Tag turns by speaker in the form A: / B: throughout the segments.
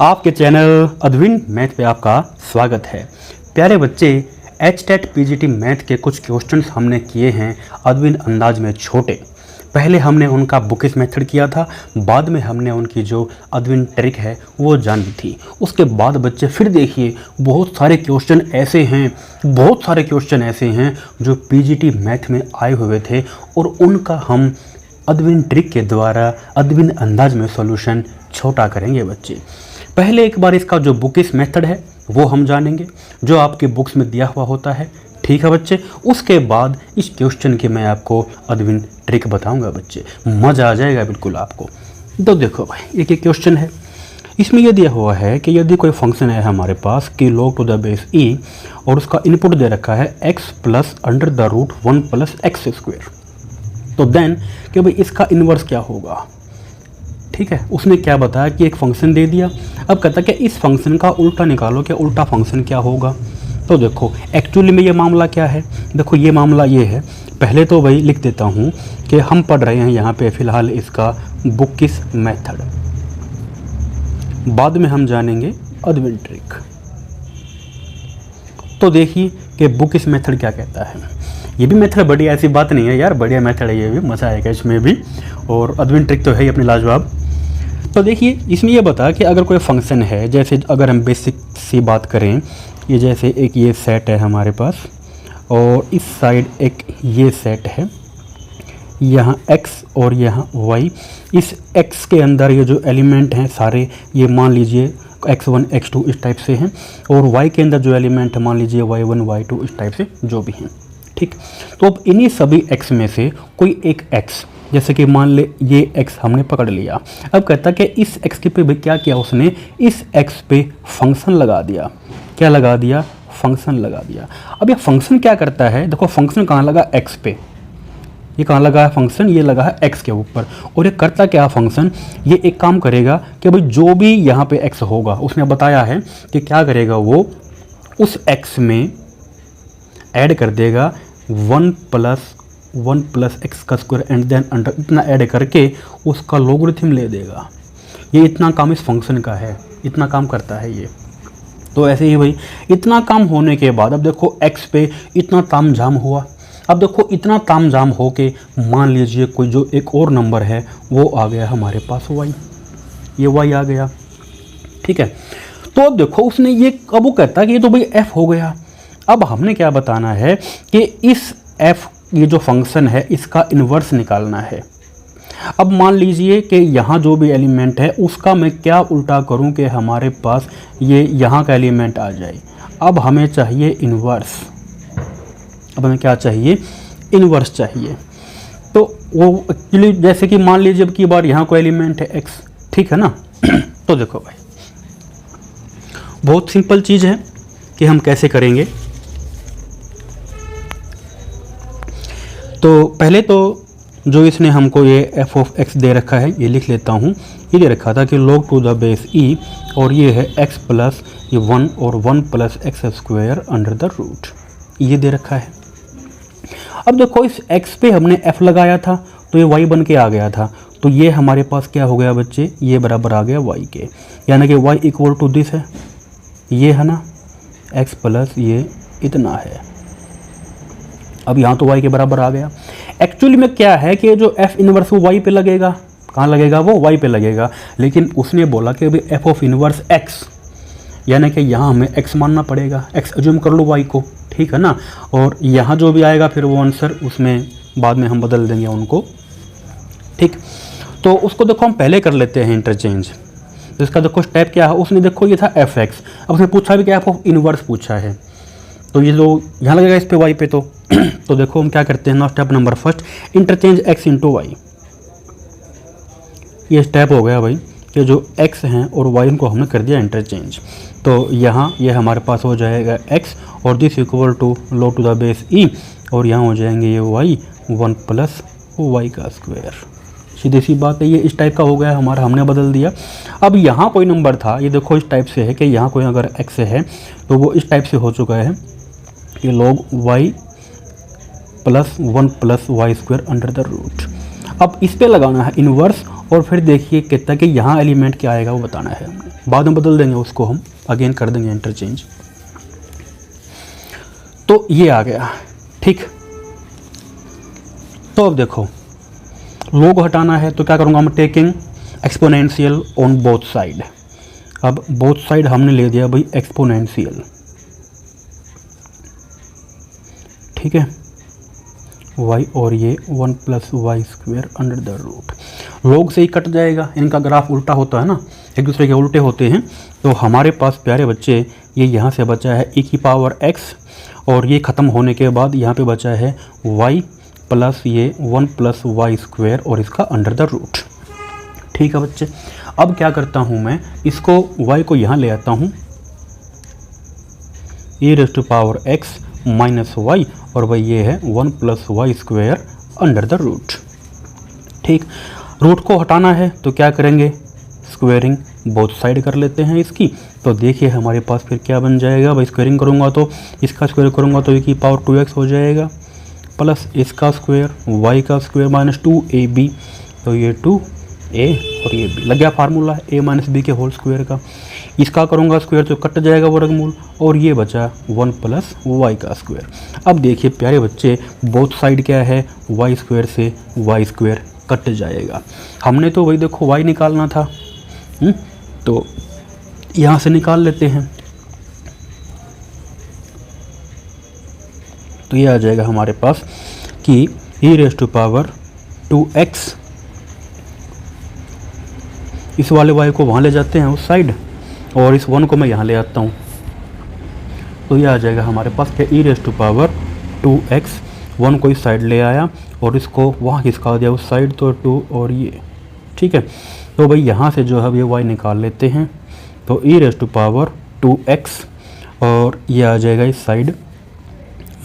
A: आपके channel अद्विन math पे आपका स्वागत है। प्यारे बच्चे, HTET PGT मैथ के कुछ क्वेश्चंस हमने किए हैं अद्विन अंदाज में छोटे। पहले हमने उनका बुकिश मेथड किया था, बाद में हमने उनकी जो अद्विन ट्रिक है वो जानी थी। उसके बाद बच्चे फिर देखिए बहुत सारे क्वेश्चन ऐसे हैं जो PGT मैथ में आए हुए थे और उनका हम अद्विन ट्रिक के द्वारा अद्विन अंदाज में सॉल्यूशन छोटा करेंगे बच्चे। पहले एक बार इसका जो बुकिश मेथड है वो हम जानेंगे जो आपके बुक्स में दिया हुआ होता है, ठीक है बच्चे। उसके बाद इस क्वेश्चन की मैं आपको अद्विन ट्रिक बताऊंगा बच्चे, मज़ा आ जाएगा बिल्कुल आपको। तो देखो भाई, एक क्वेश्चन है, इसमें यह दिया हुआ है कि यदि कोई फंक्शन है हमारे पास कि log to the base e और उसका इनपुट दे रखा है x plus under the root 1 plus x square, तो देन कि भाई इसका इन्वर्स क्या होगा। ठीक है, उसने क्या बताया कि एक फंक्शन दे दिया, अब कहता है कि इस फंक्शन का उल्टा निकालो कि उल्टा फंक्शन क्या होगा। तो देखो एक्चुअली में ये मामला क्या है, देखो ये मामला ये है। पहले तो भाई लिख देता हूँ कि हम पढ़ रहे हैं यहाँ पे फ़िलहाल इसका बुकिश मेथड, बाद में हम जानेंगे अद्विन ट्रिक। तो देखिए कि बुकिश मेथड क्या कहता है। ये भी मेथड बढ़िया, ऐसी बात नहीं है यार, बढ़िया मेथड है, ये भी मज़ा आएगा इसमें भी। और अद्विन ट्रिक तो है ही अपनी लाजवाब। तो देखिए इसमें ये बता कि अगर कोई फंक्शन है, जैसे अगर हम बेसिक सी बात करें, ये जैसे एक ये सेट है हमारे पास और इस साइड एक ये सेट है, यहाँ x और यहाँ y। इस x के अंदर ये जो एलिमेंट हैं सारे ये मान लीजिए x1 x2 इस टाइप से हैं, और y के अंदर जो एलिमेंट है मान लीजिए y1 y2 इस टाइप से जो भी हैं, ठीक। तो अब इन्हीं सभी x में से कोई एक x, जैसे कि मान ले ये x हमने पकड़ लिया। अब कहता कि इस x के पे क्या किया उसने, इस x पे फंक्शन लगा दिया। क्या लगा दिया? फंक्शन लगा दिया। अब ये फंक्शन क्या करता है, देखो फंक्शन कहाँ लगा, x पे। ये कहाँ लगा है फंक्शन, ये लगा है x के ऊपर। और ये करता क्या फंक्शन, ये एक काम करेगा कि भाई जो भी यहाँ पे x होगा, उसने बताया है कि क्या करेगा, वो उस x में ऐड कर देगा 1 प्लस एक्स का स्क्वायर एंड देन अंडर, इतना ऐड करके उसका लोगरिथम ले देगा। ये इतना काम इस फंक्शन का है, इतना काम करता है ये। तो ऐसे ही भाई इतना काम होने के बाद अब देखो x पे इतना ताम झाम हुआ। अब देखो इतना ताम झाम हो के मान लीजिए कोई जो एक और नंबर है वो आ गया हमारे पास y, ये y आ गया, ठीक है। तो अब देखो उसने ये, अब वो कहता है कि ये तो भाई f हो गया। अब हमने क्या बताना है कि इस f, ये जो फंक्शन है इसका इन्वर्स निकालना है। अब मान लीजिए कि यहाँ जो भी एलिमेंट है उसका मैं क्या उल्टा करूँ कि हमारे पास ये यहाँ का एलिमेंट आ जाए। अब हमें चाहिए इन्वर्स, अब हमें क्या चाहिए, इन्वर्स चाहिए। तो वो एक्चुअली जैसे कि मान लीजिए अब की बार यहाँ कोई एलिमेंट है x, ठीक है ना। तो देखो भाई बहुत सिंपल चीज़ है कि हम कैसे करेंगे। तो पहले तो जो इसने हमको ये f ऑफ x दे रखा है, ये लिख लेता हूँ। ये दे रखा था कि log to the base e और ये है x प्लस ये 1 और 1 plus x square under the root, ये दे रखा है। अब देखो इस x पे हमने f लगाया था तो ये y बन के आ गया था, तो ये हमारे पास क्या हो गया बच्चे, ये बराबर आ गया y के, यानी कि y इक्वल टू दिस है, ये है ना, x प्लस ये इतना है। अब यहाँ तो y के बराबर आ गया। एक्चुअली में क्या है कि जो f इनवर्स वो y पे लगेगा, कहाँ लगेगा, वो y पे लगेगा। लेकिन उसने बोला कि अभी f ऑफ इनवर्स x, यानी कि यहाँ हमें x मानना पड़ेगा, x अज्यूम कर लो y को, ठीक है ना। और यहाँ जो भी आएगा फिर वो आंसर उसमें बाद में हम बदल देंगे उनको, ठीक। तो उसको देखो हम पहले कर लेते हैं इंटरचेंज। तो इसका देखो स्टेप क्या है, उसने देखो ये था fx, अब उसने पूछा भी कि f ऑफ इनवर्स पूछा है, तो ये जो यहाँ लगेगा इस पे y पे। तो देखो हम क्या करते हैं ना, step number first, interchange x into y. ये स्टेप हो गया भाई कि जो x हैं और y इनको हमने कर दिया इंटरचेंज। तो यहाँ ये हमारे पास हो जाएगा x और this equal to log to the base e, और यहाँ हो जाएंगे ये y 1 प्लस y का स्क्वायर। सीधी सी बात है, ये इस टाइप का हो गया हमारा, हमने बदल दिया। अब यहाँ कोई नंबर था, ये देखो इस टाइप से है कि यहाँ कोई अगर x है तो वो इस टाइप से हो चुका है, ये log y plus 1 plus y square under the root. अब इस पे लगाना है इन्वर्स और फिर देखिए कहता है कि यहाँ एलिमेंट क्या आएगा वो बताना है हमने, बाद में बदल देंगे उसको, हम अगेन कर देंगे इंटरचेंज। तो ये आ गया, ठीक। तो अब देखो लोग हटाना है तो क्या करूँगा मैं, taking exponential on both side. अब बोथ साइड हमने ले दिया भाई एक्सपोनेंशियल, ठीक है, y और ये 1 + y² अंडर द रूट। लोग से ही कट जाएगा, इनका ग्राफ उल्टा होता है ना, एक दूसरे के उल्टे होते हैं। तो हमारे पास प्यारे बच्चे ये यहाँ से बचा है e⁻x, और ये ख़त्म होने के बाद यहाँ पे बचा है y + ये 1 + y² और इसका अंडर द रूट। ठीक है बच्चे, अब क्या करता हूँ मैं, इसको y को यहाँ ले आता हूँ, e⁻x - y, और भाई ये है 1 + y² अंडर द रूट। ठीक, रूट को हटाना है तो क्या करेंगे, स्क्वेयरिंग बोथ साइड कर लेते हैं इसकी। तो देखिए हमारे पास फिर क्या बन जाएगा भाई, स्क्वेयरिंग करूँगा तो इसका स्क्वायर करूँगा तो e⁻2x हो जाएगा, प्लस इसका स्क्वायर y का स्क्वायर -2ab, तो ये 2a और ये b, लग गया फार्मूला a - b के होल स्क्वायर का। इसका करूँगा स्क्वायर तो कट जाएगा वर्गमूल, और ये बचा 1 + y का स्क्वायर। अब देखिए प्यारे बच्चे बोथ साइड क्या है, y² से y² कट जाएगा। हमने तो वही देखो y निकालना था, तो यहाँ से निकाल लेते हैं। तो ये आ जाएगा हमारे पास कि e⁻2x, इस वाले y को वहाँ ले जाते हैं उस साइड, और इस 1 को मैं यहाँ ले आता हूँ। तो ये आ जाएगा हमारे पास कि e⁻2x, 1 को इस साइड ले आया और इसको वहाँ खिसका दिया उस साइड, तो 2 और ये, ठीक है। तो भाई यहाँ से जो है ये y निकाल लेते हैं, तो e⁻2x, और ये आ जाएगा इस साइड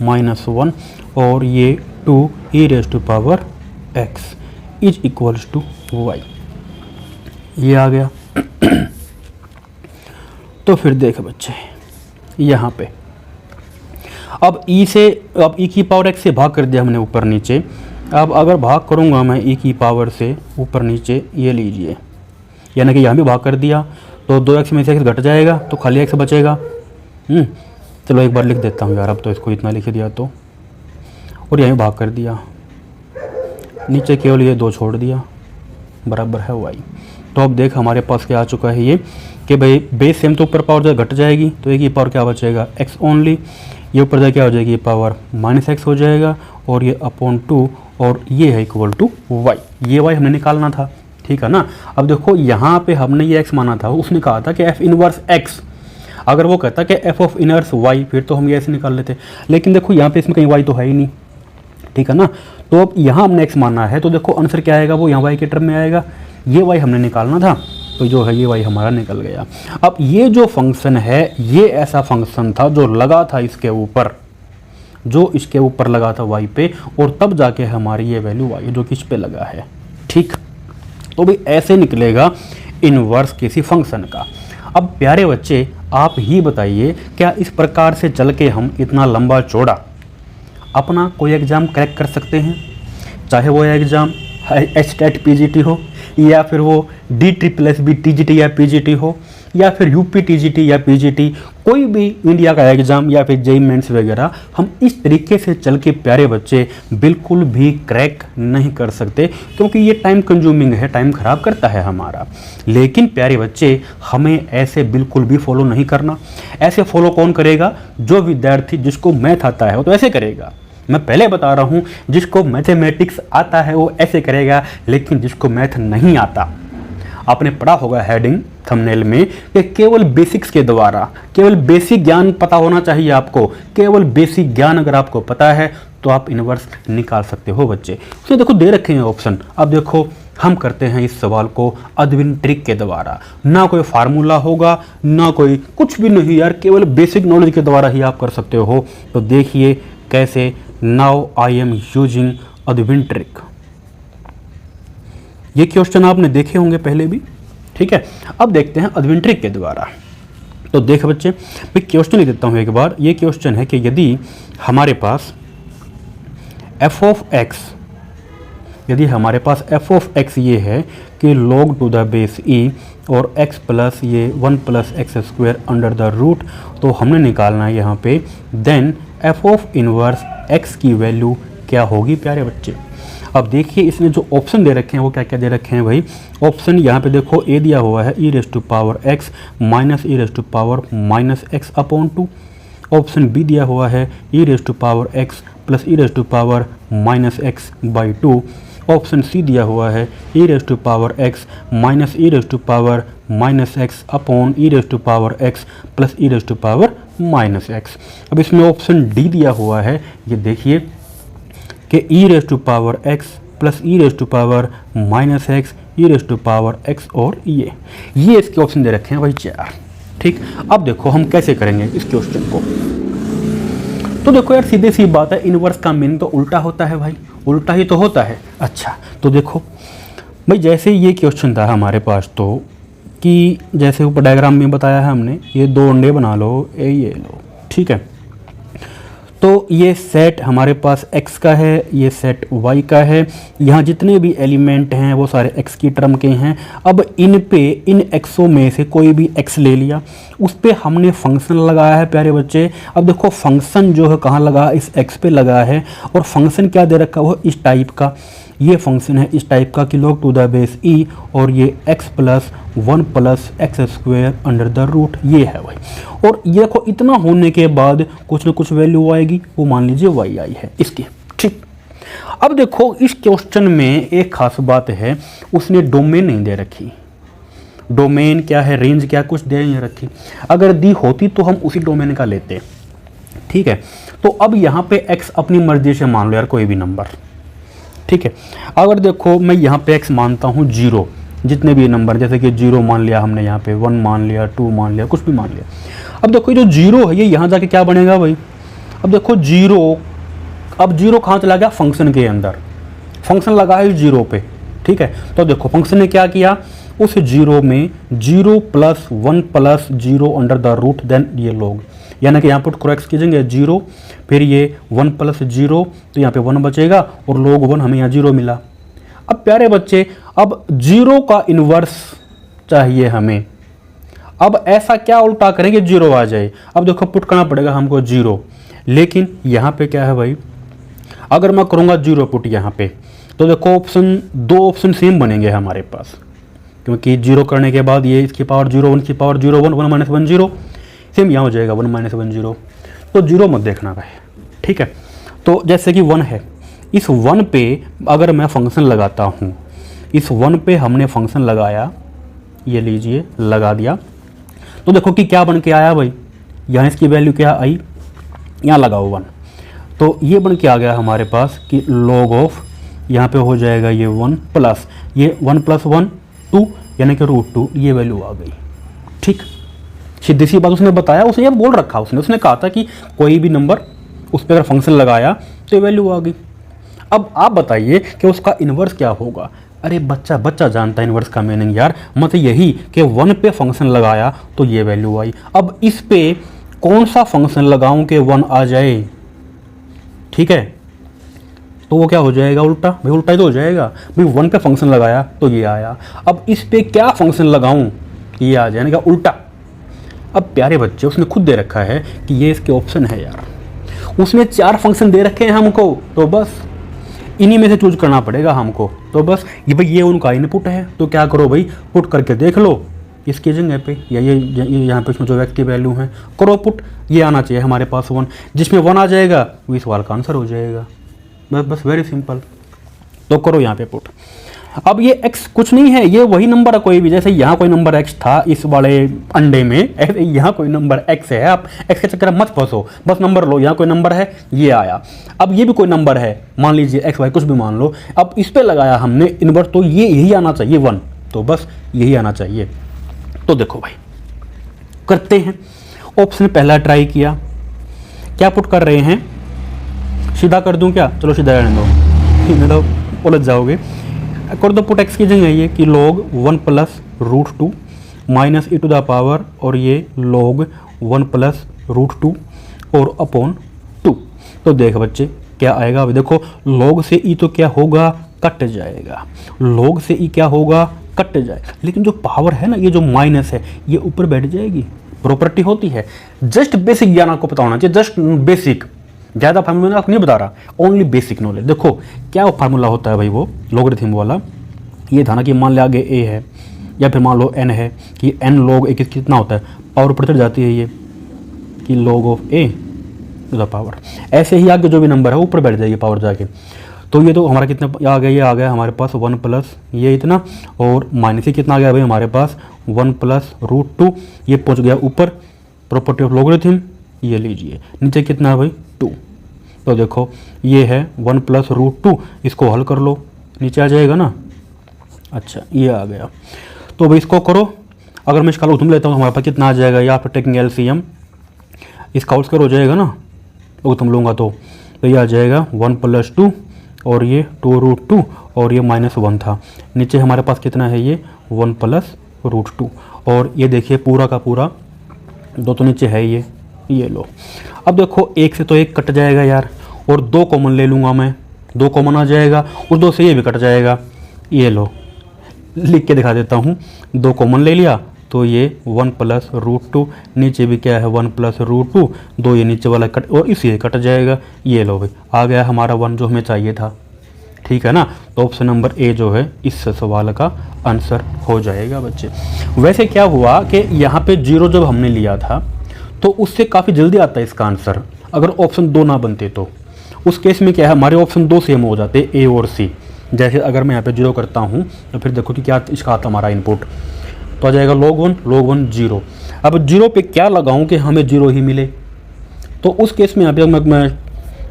A: -1, और ये 2 e⁻x is equals to y, ये आ गया। तो फिर देख बच्चे यहाँ पे अब e की पावर x से भाग कर दिया हमने ऊपर नीचे। अब अगर भाग करूँगा मैं e की पावर से ऊपर नीचे, ये लीजिए, यानी कि यहाँ भी भाग कर दिया तो 2x में से x घट जाएगा तो खाली x बचेगा। चलो एक बार लिख देता हूँ यार, अब तो इसको इतना लिख दिया तो, और यहाँ भाग कर दिया, नीचे केवल ये 2 छोड़ दिया, बराबर है y। तो अब देख हमारे पास क्या आ चुका है ये कि भाई बेस सेम तो ऊपर पावर जो घट जाएगी तो एक ही पावर क्या बचेगा, x ओनली, ये ऊपर जाए क्या हो जाएगी, पावर -x हो जाएगा, और ये अपॉन 2, और ये है इक्वल टू y। ये y हमने निकालना था, ठीक है ना। अब देखो यहाँ पे हमने ये x माना था, उसने कहा था कि f इनवर्स x, अगर वो कहता कि f ऑफ इनवर्स y, फिर तो हम ये ऐसे निकाल लेते, लेकिन देखो यहाँ पे इसमें कहीं y तो है ही नहीं, ठीक है ना। तो अब यहाँ हमने x माना है, तो देखो आंसर क्या आएगा, वो यहाँ y के टर्म में आएगा। ये y हमने निकालना था, तो जो है ये y हमारा निकल गया। अब ये जो फंक्शन है, ये ऐसा फंक्शन था जो लगा था इसके ऊपर, जो इसके ऊपर लगा था y पे, और तब जाके हमारी ये वैल्यू y जो कि इस पे लगा है, ठीक। तो भाई ऐसे निकलेगा इनवर्स किसी फंक्शन का। अब प्यारे बच्चे आप ही बताइए, क्या इस प्रकार से चल के हम इतना लंबा चौड़ा अपना कोई एग्ज़ाम क्रैक कर सकते हैं, चाहे वो एग्ज़ाम HTET PGT हो, या फिर वो DSSB TGT या PGT हो, या फिर UP TGT या PGT, कोई भी इंडिया का एग्ज़ाम या फिर JEE मेंस वगैरह, हम इस तरीके से चल के प्यारे बच्चे बिल्कुल भी क्रैक नहीं कर सकते, क्योंकि ये टाइम कंज्यूमिंग है, टाइम ख़राब करता है हमारा। लेकिन प्यारे बच्चे हमें ऐसे बिल्कुल भी फॉलो नहीं करना। ऐसे फॉलो कौन करेगा, जो विद्यार्थी जिसको मैथ आता है वो तो ऐसे करेगा। मैं पहले बता रहा हूँ, जिसको मैथमेटिक्स आता है वो ऐसे करेगा, लेकिन जिसको मैथ नहीं आता, आपने पढ़ा होगा हेडिंग थंबनेल में कि केवल बेसिक्स के द्वारा, केवल बेसिक ज्ञान पता होना चाहिए आपको। केवल बेसिक ज्ञान अगर आपको पता है तो आप इनवर्स निकाल सकते हो बच्चे। उसमें देखो दे रखे हैं ऑप्शन। अब देखो हम करते हैं इस सवाल को अदविन ट्रिक के द्वारा, ना कोई फार्मूला होगा, ना कोई कुछ भी नहीं यार, केवल बेसिक नॉलेज के द्वारा ही आप कर सकते हो। तो देखिए कैसे, now I am using Adwin trick. ये क्वेश्चन आपने देखे होंगे पहले भी, ठीक है। अब देखते हैं अदविन ट्रिक के द्वारा। तो देख बच्चे, मैं क्वेश्चन लिख देता हूँ एक बार। ये क्वेश्चन है कि यदि हमारे पास f ऑफ x यदि हमारे पास एफ ऑफ एक्स ये है कि log to the base e और x प्लस ये 1 plus x square under the root, तो हमने निकालना है यहाँ पे then f of inverse x की वैल्यू क्या होगी प्यारे बच्चे। अब देखिए इसने जो ऑप्शन दे रखे हैं वो क्या क्या दे रखे हैं भाई। ऑप्शन यहाँ पे देखो ए दिया हुआ है e raise to power x minus e raise to power minus x upon 2। Option B दिया हुआ है e raise to power x plus e raise to power minus x by 2। Option C दिया हुआ है e raise to power x minus e raise to power minus x upon e raise to power x plus e raise to power minus x. अब इसमें option D दिया हुआ है, ये देखिए कि e raise to power x plus e raise to power minus x e raise to power x और ये इसके ऑप्शन दे रखे हैं भाई 4। ठीक, अब देखो हम कैसे करेंगे इस क्वेश्चन को। तो देखो यार सीधी सी बात है, इनवर्स का मीनिंग तो उल्टा होता है भाई, उल्टा ही तो होता है। अच्छा तो देखो भाई जैसे ये क्वेश्चन था हमारे पास, तो कि जैसे ऊपर डायग्राम में बताया है हमने, ये 2 अंडे बना लो, ये लो, ठीक है। तो ये सेट हमारे पास x का है, ये सेट y का है। यहाँ जितने भी एलिमेंट हैं वो सारे x की टर्म के हैं। अब इन xों में से कोई भी x ले लिया, उस पर हमने फंक्शन लगाया है प्यारे बच्चे। अब देखो फंक्शन जो है कहाँ लगा, इस x पे लगा है, और फंक्शन क्या दे रखा वो इस टाइप का, ये फंक्शन है इस टाइप का कि log to the base e और ये x plus 1 plus x square under the root, ये है भाई। और ये देखो इतना होने के बाद कुछ ना कुछ वैल्यू आएगी, वो मान लीजिए y आई है इसकी। ठीक, अब देखो इस क्वेश्चन में एक खास बात है, उसने डोमेन नहीं दे रखी। डोमेन क्या है, रेंज क्या, कुछ दे नहीं रखी। अगर दी होती तो हम उसी डोमेन का लेते। ठीक है, तो अब यहाँ पे x अपनी मर्जी से मान लो यार कोई भी नंबर। ठीक है, अगर देखो मैं यहाँ पे x मानता हूँ 0, जितने भी नंबर, जैसे कि 0 मान लिया हमने, यहाँ पे 1 मान लिया, 2 मान लिया, कुछ भी मान लिया। अब देखो ये जो 0 है ये यहाँ जाके क्या बनेगा भाई। अब देखो 0, अब 0 कहाँ चला गया, फंक्शन के अंदर, फंक्शन लगा है 0 पे। ठीक है, तो देखो फंक्शन ने क्या किया, उस 0 में 0 plus 1 plus 0 under the root then ये लोग, यानी कि यहाँ पर क्रॉस कीजिएंगे 0, फिर ये 1 प्लस 0, तो यहाँ पे 1 बचेगा और log 1 हमें यहाँ 0 मिला। अब प्यारे बच्चे अब 0 का इन्वर्स चाहिए हमें। अब ऐसा क्या उल्टा करेंगे 0 आ जाए। अब देखो पुट करना पड़ेगा हमको 0, लेकिन यहाँ पे क्या है भाई, अगर मैं करूँगा 0 पुट यहाँ पे, तो देखो दो ऑप्शन सेम बनेंगे हमारे पास, क्योंकि 0 करने के बाद ये इसकी पावर 0, 1 की पावर 0, 1, 1 माइनस 1 0, सेम यहाँ हो जाएगा 1 माइनस 1 0। तो 0 मत देखना भाई। ठीक है, तो जैसे कि 1 है, इस 1 पे अगर मैं फंक्शन लगाता हूँ, इस 1 पे हमने फंक्शन लगाया, ये लीजिए लगा दिया, तो देखो कि क्या बन के आया भाई, यहाँ इसकी वैल्यू क्या आई, यहाँ लगाओ 1, तो ये बन के आ गया हमारे पास कि log ऑफ, यहाँ पे हो जाएगा ये 1 प्लस ये 1 प्लस 1 2, यानी कि √2, ये वैल्यू आ गई। ठीक, सीधी सी बात उसने बताया, उसने ये बोल रखा, उसने कहा था कि कोई भी नंबर उस पर अगर फंक्शन लगाया तो वैल्यू आ गई। अब आप बताइए कि उसका इन्वर्स क्या होगा। अरे बच्चा जानता है इन्वर्स का मीनिंग यार, मतलब यही कि 1 पे फंक्शन लगाया तो ये वैल्यू आई। अब इस पे कौन सा फंक्शन लगाऊं कि 1 आ जाए। ठीक है, तो वो क्या हो जाएगा, उल्टा भाई, उल्टा ही तो हो जाएगा भाई। 1 पे फंक्शन लगाया तो ये आया, अब इस पे क्या फंक्शन लगाऊं कि ये आ जाएगा उल्टा। अब प्यारे बच्चे उसने खुद दे रखा है कि ये इसके ऑप्शन है यार, उसने 4 फंक्शन दे रखे हैं हमको, तो बस इन्हीं में से चूज करना पड़ेगा हमको। तो बस ये भाई ये उनका इनपुट है, तो क्या करो भाई, पुट करके देख लो इसकी जगह पे, या ये यहाँ पे इसमें जो x की वैल्यू है करो पुट, ये आना चाहिए हमारे पास 1, जिसमें 1 आ जाएगा वही सवाल का आंसर हो जाएगा। बस वेरी सिंपल, तो करो यहाँ पे पुट। अब ये x कुछ नहीं है, ये वही नंबर है कोई भी, जैसे यहाँ कोई नंबर x था इस वाले अंडे में, यहाँ कोई नंबर x है, आप x के चक्कर में मत फंसो, बस नंबर लो, यहाँ कोई नंबर है ये आया। अब ये भी कोई नंबर है, मान लीजिए x y कुछ भी मान लो, अब इस पे लगाया हमने इन्वर्स, तो ये यही आना चाहिए 1, तो बस यही आना चाहिए। तो देखो भाई करते हैं, ऑप्शन पहला ट्राई किया, क्या पुट कर रहे हैं, सीधा कर दूं क्या, चलो सीधा रहने दो, तो उलझ जाओगे। कर दो पुट x की जगह ये कि log 1 plus √2 minus e to the power, और ये log 1 प्लस √2 और अपॉन 2। तो देख बच्चे क्या आएगा, अभी देखो log से e तो क्या होगा कट जाएगा, log से e क्या होगा, कट जाएगा। लेकिन जो पावर है ना, ये जो माइनस है, ये ऊपर बैठ जाएगी, प्रॉपर्टी होती है। जस्ट बेसिक ज्ञान आपको पता होना चाहिए, जस्ट बेसिक, ज़्यादा फार्मूला आपको नहीं बता रहा, ओनली बेसिक नॉलेज। देखो क्या फार्मूला होता है भाई, वो लॉगरिथम वाला। ये था ना कि मान लिया आगे a है या फिर मान लो n है, कि n log a कितना होता है, पावर ऊपर चढ़ जाती है ये, कि log of a to the power. ऐसे ही आगे जो भी नंबर है ऊपर बैठ जाएगी पावर जाके। तो ये तो हमारा कितना आ गया, ये आ गया हमारे पास 1 प्लस ये इतना, और माइनस ही कितना आ गया भाई हमारे पास 1 प्लस √2, ये पहुंच गया ऊपर, प्रॉपर्टी ऑफ लॉगरिथम। ये लीजिए नीचे कितना है भाई 2। तो देखो ये है 1 प्लस √2, इसको हल कर लो, नीचे आ जाएगा ना। अच्छा ये आ गया, तो भाई इसको करो। अगर मैं इसका लॉगरिथम लेता हूँ तो हमारे पास कितना आ जाएगा, या फिर टेकिंग एलसीएम, इसका आउट स्क्वायर हो जाएगा ना लॉगरिथम लूँगा तो ये आ जाएगा 1 प्लस 2 और ये 2√2 और ये -1 था। नीचे हमारे पास कितना है, ये 1 प्लस √2, और ये देखिए पूरा का पूरा 2 तो नीचे है ये लो। अब देखो 1 से तो 1 कट जाएगा यार, और 2 कॉमन ले लूँगा मैं, 2 कॉमन आ जाएगा, उस 2 से ये भी कट जाएगा। ये लो लिख के दिखा देता हूँ, 2 कॉमन ले लिया तो ये 1 प्लस √2, नीचे भी क्या है 1 प्लस √2, 2 ये नीचे वाला कट और इसी कट जाएगा। ये लो भाई आ गया हमारा 1 जो हमें चाहिए था, ठीक है ना। तो ऑप्शन नंबर ए जो है इस सवाल का आंसर हो जाएगा बच्चे। वैसे क्या हुआ कि यहाँ पे 0 जब हमने लिया था तो उससे काफ़ी जल्दी आता है इसका आंसर, अगर ऑप्शन 2 ना बनते तो। उस केस में क्या है, हमारे ऑप्शन 2 सेम हो जाते, ए और सी। जैसे अगर मैं यहाँ पे 0 करता हूँ तो फिर देखो कि क्या इसका आता हमारा इनपुट, तो आ जाएगा log 1 0। अब 0 पे क्या लगाऊं कि हमें 0 ही मिले, तो उस केस में यहाँ पे मैं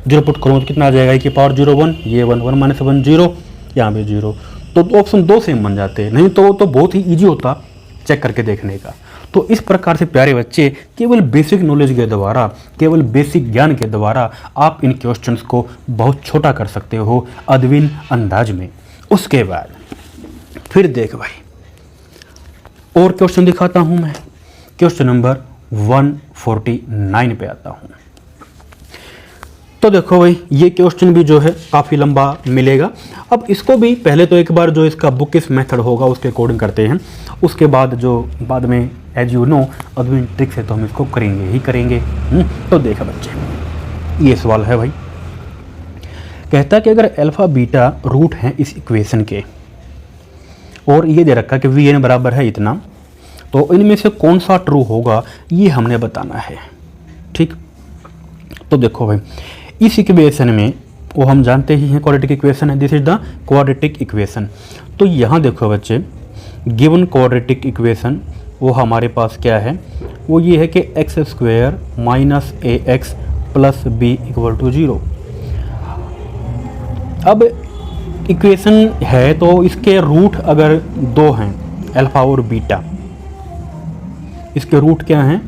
A: 0 पुट करूँ तो कितना आ जाएगा, कि पावर 0 1, ये 1 1 -1 0, यहाँ पे 0। तो ऑप्शन 2 सेम बन जाते हैं, नहीं तो बहुत ही ईजी होता चेक करके देखने का। तो इस प्रकार से प्यारे बच्चे केवल बेसिक नॉलेज के द्वारा, केवल बेसिक ज्ञान के द्वारा आप इन क्वेश्चंस को बहुत छोटा कर सकते हो अदविन अंदाज में। उसके बाद फिर देख भाई और क्वेश्चन दिखाता हूं मैं, क्वेश्चन नंबर 149 पे आता हूं। तो देखो भाई ये क्वेश्चन भी जो है काफ़ी लंबा मिलेगा। अब इसको भी पहले तो एक बार जो इसका बुक इस मेथड होगा उसके अकॉर्डिंग करते हैं, उसके बाद जो बाद में एज यू नो अदविन ट्रिक से तो हम इसको करेंगे ही करेंगे। तो देखा बच्चे ये सवाल है भाई, कहता है कि अगर अल्फा बीटा रूट हैं इस इक्वेशन के और ये दे रखा कि वी एन बराबर है इतना, तो इनमें से कौन सा ट्रू होगा ये हमने बताना है, ठीक। तो देखो भाई इस इक्वेशन में वो हम जानते ही हैं क्वाड्रेटिक इक्वेशन है, this is the quadratic equation. तो यहाँ देखो बच्चे गिवन क्वाड्रेटिक इक्वेशन वो हमारे पास क्या है, वो ये है कि x² - ax + b = 0। अब इक्वेशन है तो इसके रूट अगर 2 हैं अल्फ़ा और बीटा, इसके रूट क्या हैं,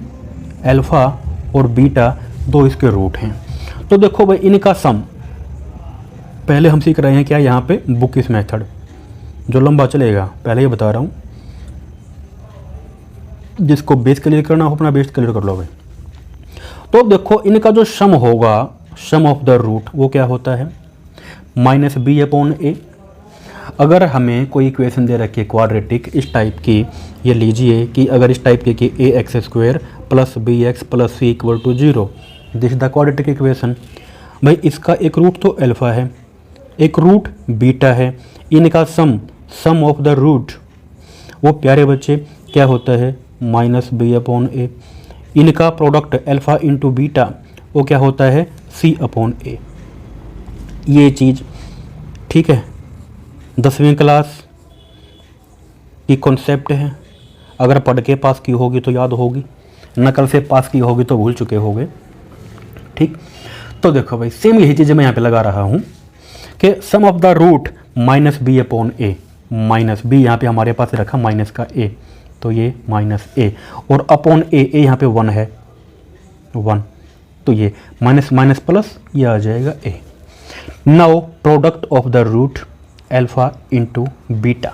A: अल्फ़ा और बीटा 2 इसके रूट हैं। तो देखो भाई इनका सम पहले हम सीख रहे हैं क्या यहाँ पे बुक इस मेथड, जो लंबा चलेगा पहले ये बता रहा हूँ। जिसको बेस क्लियर करना हो अपना बेस क्लियर कर लो भाई। तो देखो इनका जो सम होगा, सम ऑफ द रूट वो क्या होता है -b/a। अगर हमें कोई इक्वेशन दे रखी है क्वाड्रेटिक इस टाइप की, ये लीजिए कि अगर इस टाइप की कि ax² + bx + c = 0, this the quadratic equation. भाई इसका एक रूट तो अल्फ़ा है, एक रूट बीटा है, इनका सम ऑफ द रूट वो प्यारे बच्चे क्या होता है -b/a। इनका प्रोडक्ट अल्फ़ा इंटू बीटा वो क्या होता है c/a। ये चीज़ ठीक है 10वीं क्लास की कॉन्सेप्ट है, अगर पढ़ के पास की होगी तो याद होगी, नकल से पास की होगी तो भूल चुके होगे, ठीक। तो देखो भाई सेम यही चीज़ मैं यहाँ पे लगा रहा हूँ कि sum of the root -b/a, -b यहाँ पे हमारे पास रखा माइनस का a, तो ये -a और अपॉन a यहाँ पे 1 है 1, तो ये माइनस प्लस ये आ जाएगा a। Now product of the root alpha into beta,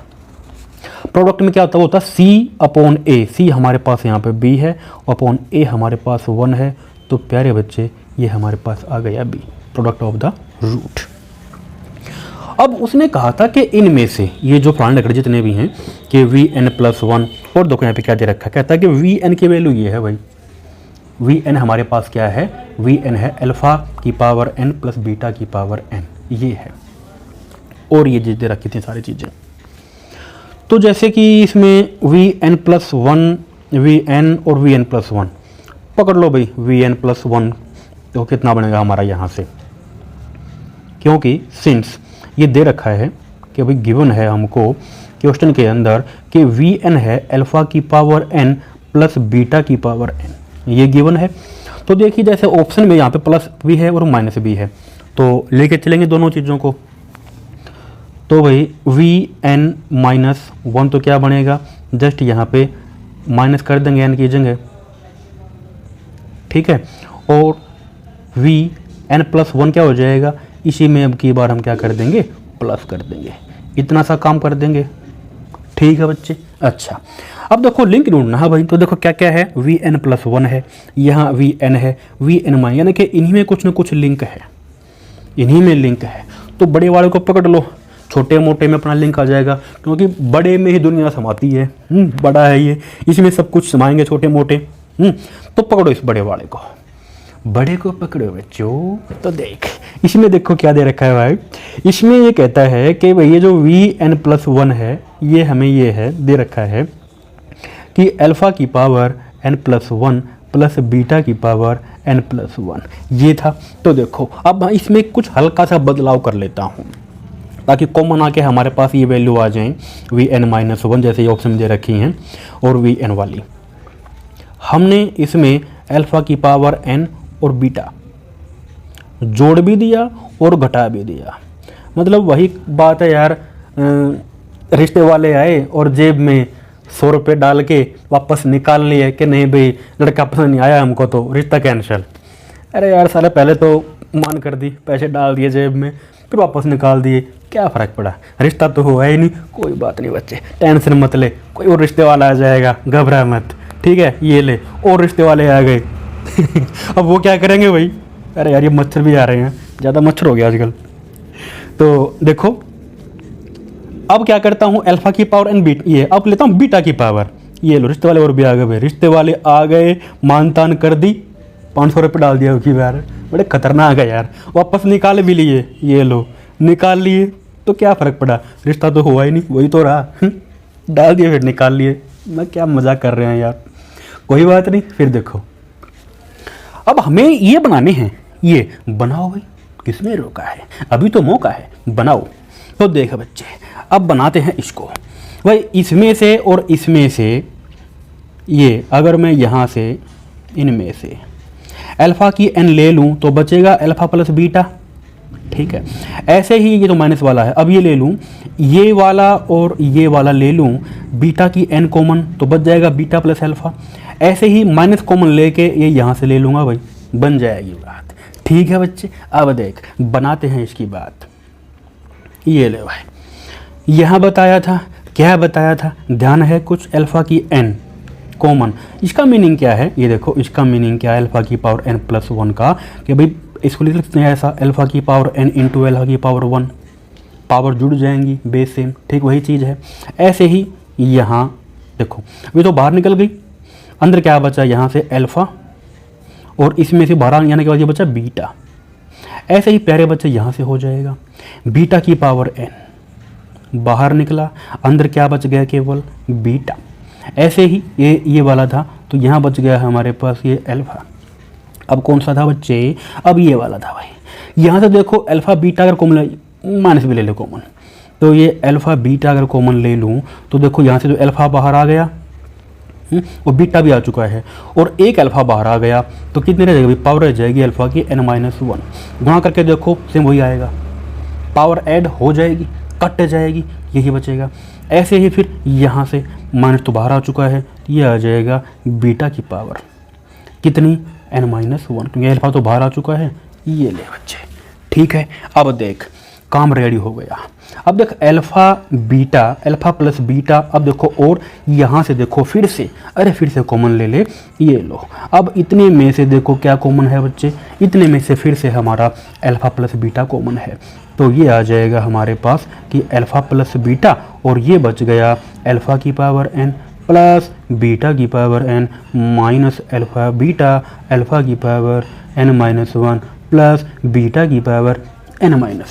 A: product में क्या होता है, c/a, c हमारे पास यहाँ पे b है, अपॉन a हमारे पास 1 है, तो प्यारे बच्चे ये हमारे पास आ गया b, product of the root. अब उसने कहा था कि इनमें से ये जो पुराने रेकॉर्ड जितने भी हैं कि वी एन प्लस वन, और देखो यहाँ पे क्या दे रखा है, कहता है कि वी एन की वैल्यू ये है भाई, वी एन हमारे पास क्या है, वी एन है अल्फ़ा की पावर एन प्लस बीटा की पावर एन, ये है। और ये चीज़ दे रखी थी सारी चीज़ें। तो जैसे कि इसमें v n plus one, v n और वी एन प्लस वन पकड़ लो भाई, वी एन प्लस वन तो कितना बनेगा हमारा यहाँ से, क्योंकि सिंस ये दे रखा है कि भाई गिवन है हमको क्वेश्चन के अंदर कि वी एन है अल्फ़ा की पावर एन प्लस बीटा की पावर एन, ये गिवन है। तो देखिए जैसे ऑप्शन में यहाँ पे प्लस भी है और माइनस भी है, तो लेके चलेंगे दोनों चीज़ों को। तो भाई वी एन माइनस वन तो क्या बनेगा, जस्ट यहाँ पे माइनस कर देंगे एन की जगह, ठीक है। और वी एन प्लस वन क्या हो जाएगा, इसी में अब की बार हम क्या कर देंगे, प्लस कर देंगे, इतना सा काम कर देंगे, ठीक है बच्चे। अच्छा अब देखो लिंक ढूंढना है भाई, तो देखो क्या क्या है, वी एन प्लस वन है, यहाँ वी एन है, वी एन माइनस, यानी कि इन्हीं में कुछ न कुछ लिंक है, इन्हीं में लिंक है। तो बड़े वाले को पकड़ लो, छोटे मोटे में अपना लिंक आ जाएगा, क्योंकि बड़े में ही दुनिया समाती है, बड़ा है ये, इसमें सब कुछ समाएंगे छोटे मोटे। तो पकड़ो इस बड़े वाले को, बड़े को पकड़ो बच्चों। तो देख इसमें देखो क्या दे रखा है भाई, इसमें ये कहता है कि भाई ये जो वी एन प्लस वन है, ये हमें ये है दे रखा है कि अल्फ़ा की power n plus one plus beta की पावर एन प्लस वन, ये था। तो देखो अब इसमें कुछ हल्का सा बदलाव कर लेता हूँ ताकि कॉमन आके हमारे पास ये वैल्यू आ जाए, वी एन माइनस वन जैसे ये ऑप्शन दे रखी हैं, और वी एन वाली हमने इसमें अल्फ़ा की पावर एन और बीटा जोड़ भी दिया और घटा भी दिया। मतलब वही बात है यार, रिश्ते वाले आए और जेब में 100 रुपये डाल के वापस निकाल लिए कि नहीं भाई लड़का पसंद नहीं आया हमको तो रिश्ता कैंसिल। अरे यार साले पहले तो मान कर दी, पैसे डाल दिए जेब में, फिर वापस निकाल दिए, क्या फ़र्क पड़ा, रिश्ता तो हुआ ही नहीं। कोई बात नहीं बच्चे, टेंशन मत ले, कोई और रिश्ते वाला आ जाएगा, घबरा मत, ठीक है। ये ले और रिश्ते वाले आ गए अब वो क्या करेंगे भाई, अरे यार ये मच्छर भी आ रहे हैं, ज़्यादा मच्छर हो गया आजकल। तो देखो अब क्या करता हूँ, अल्फ़ा की पावर एन बीट, ये अब लेता हूँ बीटा की पावर, ये लो रिश्ते वाले और भी आ गए भाई, रिश्ते वाले आ गए, मान तान कर दी, 500 रुपये डाल दिया की बार, बड़े खतरनाक है यार, वापस निकाल भी लिए, ये लो निकाल लिए, तो क्या फ़र्क पड़ा, रिश्ता तो हुआ ही नहीं, वही तो रहा डाल दिए फिर निकाल लिए। मैं क्या मजाक कर रहे हैं यार, कोई बात नहीं। फिर देखो अब हमें ये बनाने हैं, ये बनाओ भाई, किसमें रोका है, अभी तो मौका है, बनाओ। तो देख बच्चे अब बनाते हैं इसको भाई, इसमें से और इसमें से, ये अगर मैं यहाँ से इनमें से अल्फ़ा की एन ले लूँ तो बचेगा अल्फ़ा प्लस बीटा, ठीक है। ऐसे ही ये तो माइनस वाला है, अब ये ले लूँ, ये वाला और ये वाला ले लूँ, बीटा की एन कॉमन तो बच जाएगा बीटा प्लस अल्फ़ा। ऐसे ही माइनस कॉमन लेके ये यहाँ से ले लूँगा भाई, बन जाएगी बात, ठीक है बच्चे। अब देख बनाते हैं इसकी बात, ये ले भाई, यहाँ बताया था, क्या बताया था, ध्यान है कुछ, अल्फ़ा की एन कॉमन, इसका मीनिंग क्या है, ये देखो इसका मीनिंग क्या है अल्फ़ा की पावर एन प्लस वन का, कि भाई इसको लिख सकते हैं ऐसा, अल्फ़ा की पावर एन इंटू अल्फ़ा की पावर वन, पावर जुड़ जाएंगी बेस सेम, ठीक वही चीज़ है। ऐसे ही यहाँ देखो अभी तो बाहर निकल गई, अंदर क्या बचा, यहाँ से अल्फ़ा और इसमें से बाहर आने के बाद ये बचा बीटा। ऐसे ही प्यारे बच्चे यहाँ से हो जाएगा बीटा की पावर एन, बाहर निकला, अंदर क्या बच गया, केवल बीटा। ऐसे ही ये वाला था तो यहाँ बच गया हमारे पास ये अल्फ़ा। अब कौन सा था बच्चे, अब ये वाला था भाई, यहाँ से देखो अल्फ़ा बीटा अगर कॉमन, माइनस भी ले लो कॉमन, तो ये अल्फ़ा बीटा अगर कॉमन ले लूँ तो देखो यहाँ से जो अल्फ़ा बाहर आ गया और बीटा भी आ चुका है, और एक अल्फ़ा बाहर आ गया तो कितनी रह जाएगी, पावर रह जाएगी अल्फ़ा की एन माइनस वन, गुणा करके देखो सेम वही आएगा, पावर ऐड हो जाएगी, कट जाएगी, यही बचेगा। ऐसे ही फिर यहाँ से माइनस तो बाहर आ चुका है, ये आ जाएगा बीटा की पावर कितनी, एन माइनस वन, क्योंकि अल्फ़ा तो बाहर आ चुका है, ये ले बच्चे, ठीक है। अब देख काम रेडी हो गया। अब देख alpha beta, alpha plus beta, अब देखो और यहाँ से देखो फिर से, अरे फिर से कॉमन ले ले, ये लो। अब इतने में से देखो क्या कॉमन है बच्चे, इतने में से फिर से हमारा अल्फ़ा प्लस बीटा कॉमन है, तो ये आ जाएगा हमारे पास कि अल्फ़ा प्लस बीटा, और ये बच गया अल्फ़ा की पावर n प्लस बीटा की power n minus alpha beta, alpha की पावर n-1 प्लस बीटा की पावर n-1,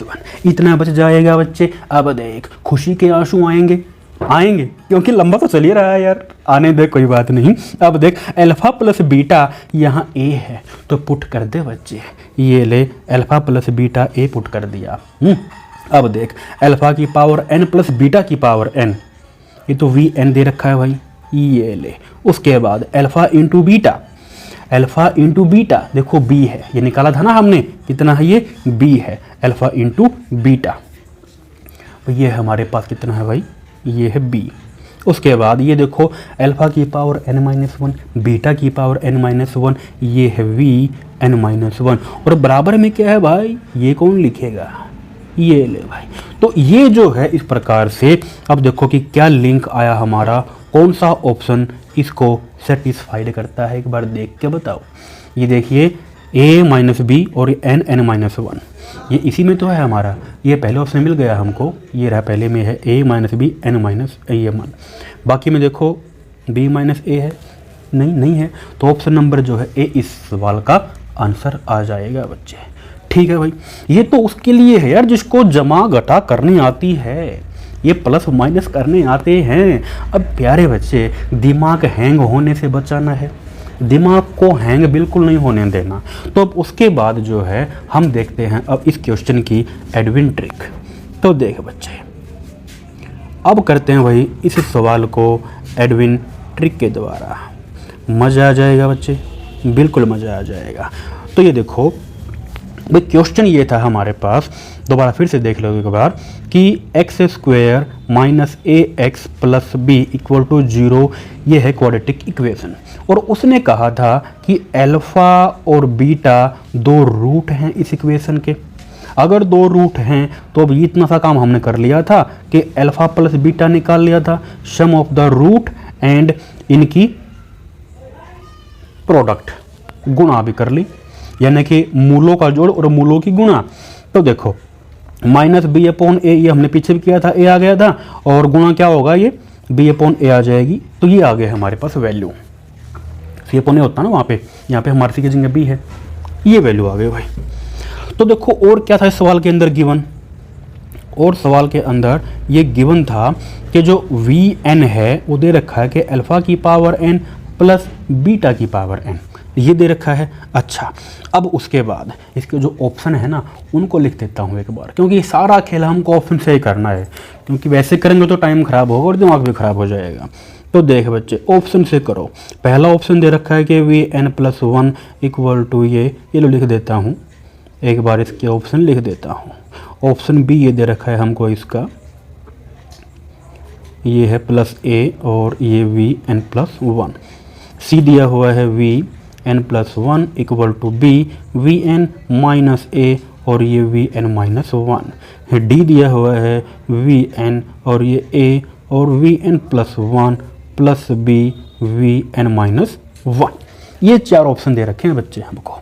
A: इतना बच जाएगा बच्चे। अब देख खुशी के आंसू आएंगे, आएंगे क्योंकि लंबा तो चल ही रहा है यार, आने दे कोई बात नहीं। अब देख अल्फ़ा प्लस बीटा यहाँ a है तो पुट कर दे बच्चे, ये ले alpha plus beta a put कर दिया। अब देख अल्फ़ा की पावर n प्लस बीटा की पावर n, ये तो Vn दे रखा है भाई, ये ले। उसके बाद alpha into beta, alpha into beta देखो b है, ये निकाला था ना हमने, कितना है ये b है, अल्फ़ा इंटू बीटा, तो ये हमारे पास कितना है भाई, ये है b। उसके बाद ये देखो अल्फ़ा की पावर n-1, बीटा की पावर n-1, ये है Vn-1, और बराबर में क्या है भाई, ये कौन लिखेगा, ये ले भाई। तो ये जो है इस प्रकार से, अब देखो कि क्या लिंक आया हमारा, कौन सा ऑप्शन इसको सेटिस्फाइड करता है, एक बार देख के बताओ। ये देखिए a माइनस बी और n-1, ये इसी में तो है हमारा, ये पहले ऑप्शन मिल गया हमको, ये रहा पहले में है a माइनस बी n-1, बाकी में देखो b माइनस a है, नहीं है, तो ऑप्शन नंबर जो है a इस सवाल का आंसर आ जाएगा बच्चे। ठीक है भाई, ये तो उसके लिए है यार जिसको जमा घटा करनी आती है, ये प्लस माइनस करने आते हैं। अब प्यारे बच्चे दिमाग हैंग होने से बचाना है, दिमाग को हैंग बिल्कुल नहीं होने देना। तो अब उसके बाद जो है हम देखते हैं अब इस क्वेश्चन की एडविन ट्रिक। तो देख बच्चे अब करते हैं भाई इस सवाल को एडविन ट्रिक के द्वारा, मज़ा आ जाएगा बच्चे, बिल्कुल मज़ा आ जाएगा। तो ये देखो भाई क्वेश्चन ये था हमारे पास, दोबारा फिर से देख लो एक बार, कि x² minus ax plus b equal to 0, ये है क्वाड्रेटिक इक्वेशन, और उसने कहा था कि अल्फ़ा और बीटा दो रूट हैं इस इक्वेशन के। अगर दो रूट हैं तो अब इतना सा काम हमने कर लिया था कि अल्फ़ा प्लस बीटा निकाल लिया था, सम ऑफ द रूट एंड इनकी प्रोडक्ट, गुणा भी कर ली, यानी कि मूलों का जोड़ और मूलों की गुणा। तो देखो माइनस बी अपॉन ए, ये हमने पीछे भी किया था, ए आ गया था, और गुणा क्या होगा, ये बी अपॉन ए आ जाएगी, तो ये आ गया हमारे पास वैल्यू, सी अपॉन ए होता ना वहाँ पे, यहाँ पे हमारे सी की जगह बी है, ये वैल्यू आ गई भाई। तो देखो और क्या था इस सवाल के अंदर गिवन, और सवाल के अंदर ये गिवन था कि जो Vn है वो दे रखा है कि अल्फ़ा की पावर n प्लस बीटा की पावर n, ये दे रखा है। अच्छा अब उसके बाद इसके जो ऑप्शन है ना उनको लिख देता हूँ एक बार, क्योंकि सारा खेल हमको ऑप्शन से ही करना है, क्योंकि वैसे करेंगे तो टाइम ख़राब होगा और दिमाग भी ख़राब हो जाएगा। तो देख बच्चे ऑप्शन से करो, पहला ऑप्शन दे रखा है कि Vn+1 इक्वल टू ये लो लिख देता हूँ, एक बार इसके ऑप्शन लिख देता हूँ। ऑप्शन बी ये दे रखा है हमको, इसका ये है प्लस ए और ये Vn+1, सी दिया हुआ है Vn+1 equal to B Vn minus A और ये Vn-1, डी दिया हुआ है Vn और ये ए और Vn+1 प्लस बी Vn-1, ये चार ऑप्शन दे रखे हैं बच्चे हमको।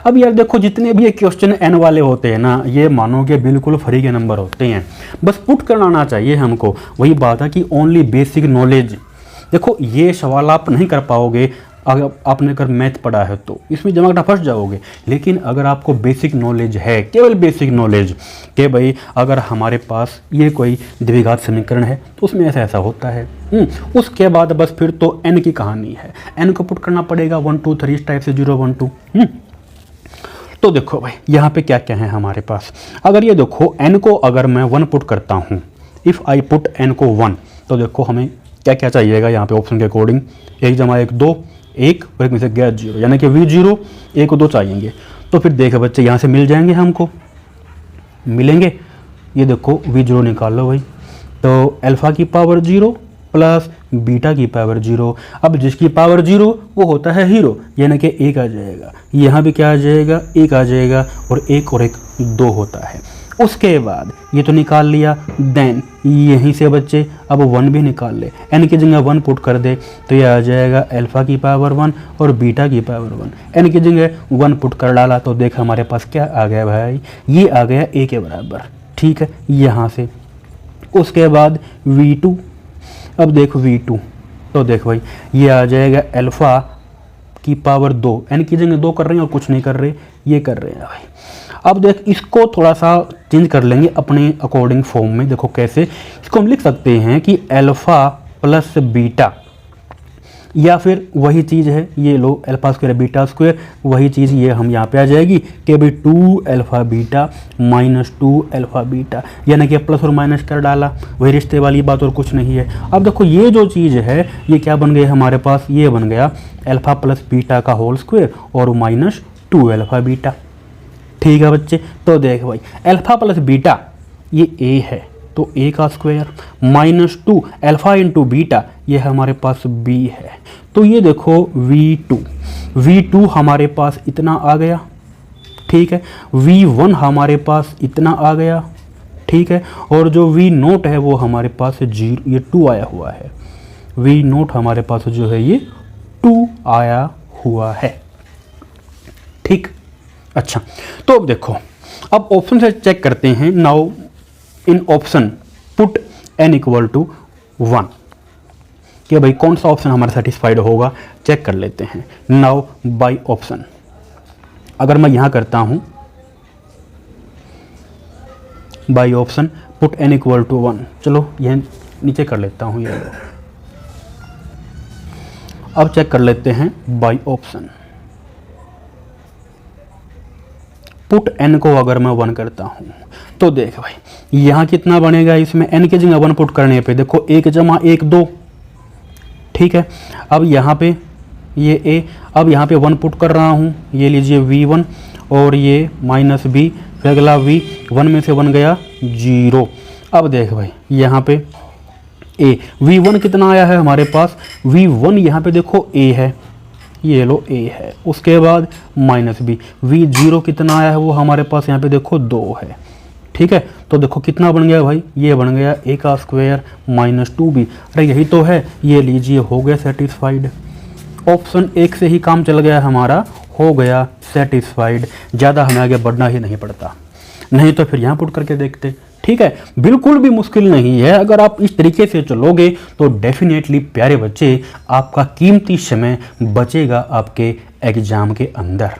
A: अब यार देखो जितने भी ये क्वेश्चन n वाले होते हैं ना, ये मानो कि बिल्कुल फ्री के नंबर होते हैं, बस पुट करना आना चाहिए हमको। वही बात है कि ओनली बेसिक नॉलेज, देखो ये सवाल आप नहीं कर पाओगे अगर आपने अगर मैथ पढ़ा है तो इसमें जमा फंस जाओगे, लेकिन अगर आपको बेसिक नॉलेज है, केवल बेसिक नॉलेज कि भाई अगर हमारे पास ये कोई द्विघात समीकरण है तो उसमें ऐसा ऐसा होता है, उसके बाद बस फिर तो n की कहानी है, n को पुट करना पड़ेगा 1 2 3 इस टाइप से 0 1 2। तो देखो भाई यहाँ पे क्या क्या है हमारे पास, अगर ये देखो n को अगर मैं 1 पुट करता हूँ, इफ़ आई पुट n को 1, तो देखो हमें क्या क्या चाहिएगा यहाँ पे ऑप्शन के अकॉर्डिंग, 1 जमा 1 2, 1 और 1 में से गया 0, यानी कि V0 1 को 2 चाहिए। तो फिर देखे बच्चे यहाँ से मिल जाएंगे, हमको मिलेंगे, ये देखो V0 निकाल लो भाई, तो अल्फ़ा की पावर 0 प्लस बीटा की पावर 0, अब जिसकी पावर 0 वो होता है हीरो, यानी कि 1 आ जाएगा, यहाँ भी क्या आ जाएगा 1 आ जाएगा, और 1 और 1 2 होता है। उसके बाद ये तो निकाल लिया, देन यहीं से बच्चे अब 1 भी निकाल ले, n की जगह 1 पुट कर दे तो ये आ जाएगा अल्फ़ा की पावर 1 और बीटा की पावर 1। n की जगह 1 पुट कर डाला तो देख हमारे पास क्या आ गया भाई, ये आ गया a के बराबर। ठीक है, यहाँ से उसके बाद v2, अब देख v2 तो देख भाई ये आ जाएगा अल्फ़ा की पावर 2, n की जगह 2 कर रहे हैं और कुछ नहीं कर रहे, ये कर रहे हैं भाई। अब देख इसको थोड़ा सा चेंज कर लेंगे अपने अकॉर्डिंग फॉर्म में। देखो कैसे, इसको हम लिख सकते हैं कि अल्फ़ा प्लस बीटा, या फिर वही चीज़ है, ये लो अल्फ़ा स्क्वायर बीटा स्क्वायर, वही चीज़ ये हम यहाँ पे आ जाएगी कि भाई 2 alpha beta minus 2 alpha beta, यानी कि प्लस और माइनस कर डाला, वही रिश्ते वाली बात और कुछ नहीं है। अब देखो ये जो चीज़ है ये क्या बन गई हमारे पास, ये बन गया अल्फ़ा प्लस बीटा का होल स्क्वायर और माइनस 2 अल्फ़ा बीटा। ठीक है बच्चे, तो देख भाई अल्फ़ा प्लस बीटा ये a है तो a का square minus 2 alpha into beta ये हमारे पास b है। तो ये देखो v2 हमारे पास इतना आ गया। ठीक है, v1 हमारे पास इतना आ गया। ठीक है, और जो v0 है वो हमारे पास 0, ये 2 आया हुआ है। v0 हमारे पास जो है ये 2 आया हुआ है। ठीक, अच्छा तो अब देखो, अब ऑप्शन से चेक करते हैं। Now in option put n equal to 1, कि भाई कौन सा ऑप्शन हमारा सेटिस्फाइड होगा, चेक कर लेते हैं। नाउ बाय ऑप्शन अगर मैं यहां करता हूं by option put n equal to 1, चलो यह नीचे कर लेता हूं ये। अब चेक कर लेते हैं बाय ऑप्शन पुट n को अगर मैं 1 करता हूं तो देख भाई यहाँ कितना बनेगा, इसमें n की जगह 1 पुट करने पे देखो 1 जमा 1 2। ठीक है, अब यहाँ पे ये a, अब यहाँ पे 1 पुट कर रहा हूँ, ये लीजिए v1 और ये माइनस b, फिर अगला v, 1 में से 1 गया 0। अब देख भाई यहाँ पे a, v1 कितना आया है हमारे पास, v1 यहाँ पे देखो a है, ये लो a है, उसके बाद माइनस b, v0 कितना आया है वो हमारे पास यहाँ पे देखो 2 है। ठीक है, तो देखो कितना बन गया भाई, ये बन गया a का स्क्वायर माइनस 2b। अरे यही तो है, ये लीजिए हो गया सेटिस्फाइड। ऑप्शन 1 से ही काम चल गया हमारा, हो गया सेटिस्फाइड, ज़्यादा हमें आगे बढ़ना ही नहीं पड़ता, नहीं तो फिर यहाँ पुट करके देखते। ठीक है, बिल्कुल भी मुश्किल नहीं है, अगर आप इस तरीके से चलोगे तो डेफिनेटली प्यारे बच्चे आपका कीमती समय बचेगा आपके एग्जाम के अंदर।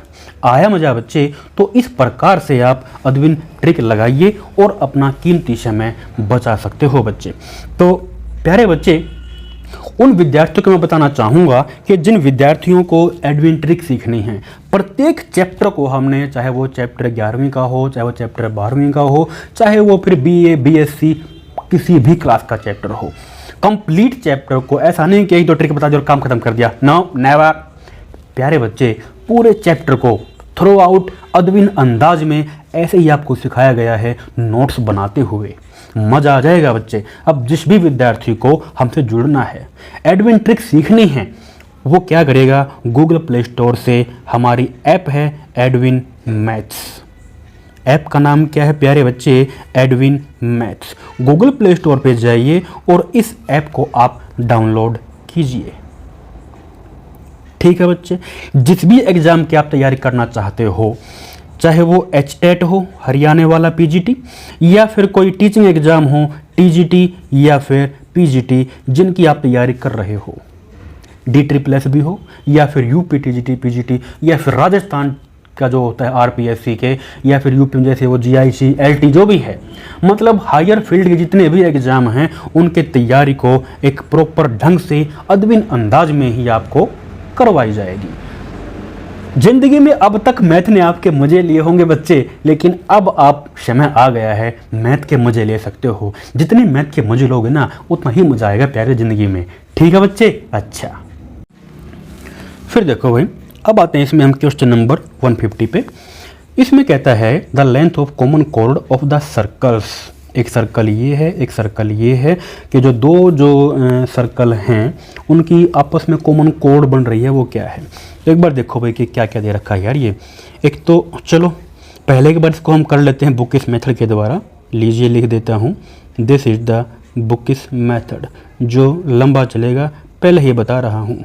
A: आया मजा बच्चे? तो इस प्रकार से आप अदविन ट्रिक लगाइए और अपना कीमती समय बचा सकते हो बच्चे। तो प्यारे बच्चे, उन विद्यार्थियों को मैं बताना चाहूँगा कि जिन विद्यार्थियों को एडविन ट्रिक सीखनी है, प्रत्येक चैप्टर को हमने, चाहे वो चैप्टर 11वीं का हो, चाहे वो चैप्टर 12वीं का हो, चाहे वो फिर BA BSc किसी भी क्लास का चैप्टर हो, कंप्लीट चैप्टर को, ऐसा नहीं कि एक दो ट्रिक बता दिया और काम खत्म कर दिया, नो नेवर। प्यारे बच्चे, पूरे चैप्टर को थ्रू आउट अदविन अंदाज में ऐसे ही आपको सिखाया गया है, नोट्स बनाते हुए। मज़ा आ जाएगा बच्चे। अब जिस भी विद्यार्थी को हमसे जुड़ना है, एडविन ट्रिक सीखनी है, वो क्या करेगा, गूगल प्ले स्टोर से हमारी ऐप है एडविन मैथ्स। ऐप का नाम क्या है प्यारे बच्चे? Edwin maths. Google play store पे जाइए और इस ऐप को आप डाउनलोड कीजिए। ठीक है बच्चे, जिस भी एग्ज़ाम की आप तैयारी करना चाहते हो, चाहे वो HTET हो, हरियाणा वाला PGT, या फिर कोई टीचिंग एग्ज़ाम हो, TGT या फिर PGT, जिनकी आप तैयारी कर रहे हो, DSSS भी हो, या फिर UP TGT PGT, या फिर राजस्थान का जो होता है RPSC के, या फिर यूपी में जैसे वो GIC LT जो भी है, मतलब हायर फील्ड के जितने भी एग्ज़ाम हैं उनके तैयारी को एक प्रॉपर ढंग से अदविन अंदाज में ही आपको करवाई जाएगी। जिंदगी में अब तक मैथ ने आपके मज़े लिए होंगे बच्चे, लेकिन अब आप समय आ गया है मैथ के मज़े ले सकते हो। जितने मैथ के मज़े लोगे ना, उतना ही मज़ा आएगा प्यारे ज़िंदगी में। ठीक है बच्चे? अच्छा, फिर देखो भाई, अब आते हैं इसमें हम क्वेश्चन नंबर 150 पे। इसमें कहता है the length of common chord of the circles. एक सर्कल ये है, एक सर्कल ये है, कि जो दो सर्कल हैं उनकी आपस में कॉमन कॉर्ड बन रही है, वो क्या है? तो एक बार देखो भाई कि क्या क्या दे रखा है यार। ये एक तो चलो पहले के बार इसको हम कर लेते हैं बुकिश मेथड के द्वारा। लीजिए लिख देता हूँ, this is the bookish method, जो लंबा चलेगा पहले ही बता रहा हूँ,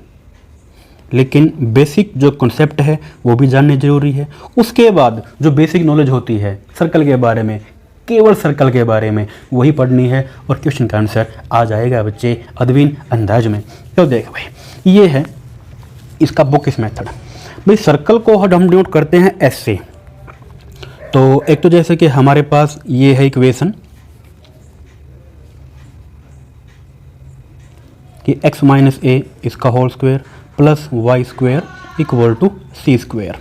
A: लेकिन बेसिक जो कॉन्सेप्ट है वो भी जानने ज़रूरी है। उसके बाद जो बेसिक नॉलेज होती है सर्कल के बारे में, केवल सर्कल के बारे में, वही पढ़नी है और क्वेश्चन का आंसर आ जाएगा बच्चे अदवीन अंदाज में। तो देख भाई, ये है इसका बुकिश मेथड। भाई सर्कल को हम डिनोट करते हैं एस से। तो एक तो जैसे कि हमारे पास ये है इक्वेशन कि x माइनस ए इसका whole square plus y square equal to c square.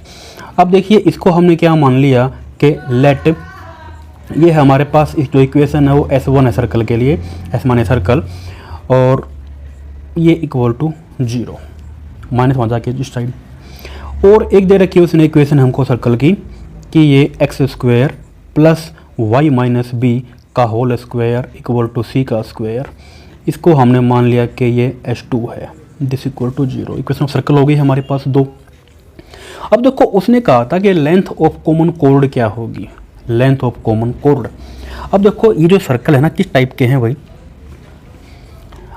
A: अब देखिए इसको हमने क्या मान लिया कि लेट ये हमारे पास इस जो इक्वेशन है वो S1 है सर्कल के लिए, S माने सर्कल, और ये इक्वल टू 0, माइनस वहाँ जाके इस साइड। और एक दे रखी है उसने इक्वेशन हमको सर्कल की कि ये x square plus y minus b का whole square equal to c का स्क्वायर। इसको हमने मान लिया कि ये S2 है, this equal to 0। Equation of circle हो गई हमारे पास 2। अब देखो उसने कहा था कि लेंथ ऑफ कॉमन कोड क्या होगी, लेंथ ऑफ कॉमन कोड। अब देखो ये जो सर्कल है ना किस टाइप के हैं भाई।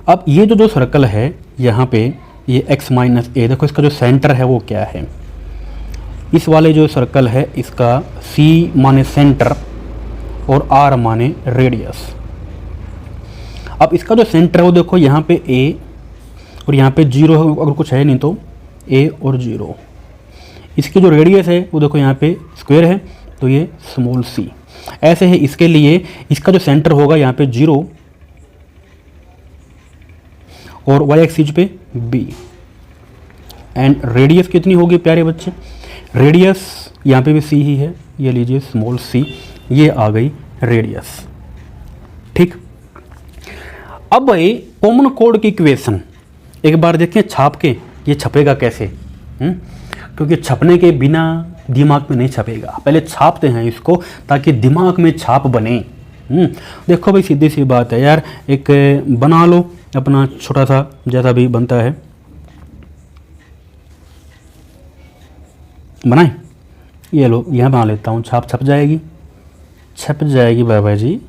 A: अब ये जो सर्कल है यहाँ पे ये x माइनस ए, देखो इसका जो सेंटर है वो क्या है। इस वाले जो सर्कल है इसका C माने सेंटर और R माने रेडियस। अब इसका जो सेंटर है वो देखो यहाँ पे A और यहाँ पे 0 है, अगर कुछ है नहीं तो A और 0। इसकी जो रेडियस है वो देखो यहाँ पे स्क्वायर है तो ये स्मॉल c। ऐसे है इसके लिए, इसका जो सेंटर होगा यहाँ पे 0 और y एक्सिस पे b, एंड रेडियस कितनी होगी प्यारे बच्चे, रेडियस यहाँ पे भी c ही है, ये लीजिए स्मॉल c, ये आ गई रेडियस। ठीक, अब भाई कॉमन कोड की इक्वेशन एक बार देखें छाप के, ये छपेगा कैसे। क्योंकि छपने के बिना दिमाग में नहीं छपेगा, पहले छापते हैं इसको ताकि दिमाग में छाप बने। देखो भाई सीधी सी बात है यार, एक बना लो अपना छोटा सा जैसा भी बनता है, बनाए, ये लो यहाँ बना लेता हूँ, छप जाएगी, छप जाएगी बाबा जी,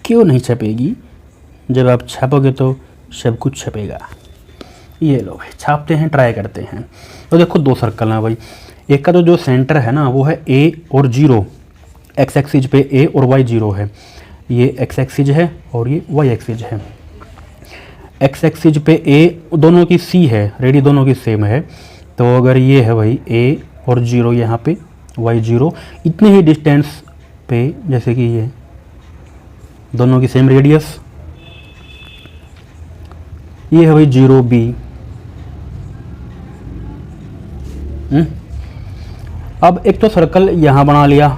A: क्यों नहीं छपेगी, जब आप छापोगे तो सब कुछ छपेगा। ये लो भाई छापते हैं, ट्राई करते हैं। तो देखो 2 सर्कल हैं भाई, एक का तो जो सेंटर है ना वो है a और 0, x एक्सिस पे a और y 0 है, ये x एक्सिस है और ये y एक्सिस है। x एक्सिस पे a दोनों की c है, रेडी दोनों की सेम है, तो अगर ये है भाई a और 0 यहाँ पे y 0, इतने ही डिस्टेंस पे जैसे कि ये दोनों की सेम रेडियस, ये है भाई 0b। अब एक तो सर्कल यहां बना लिया,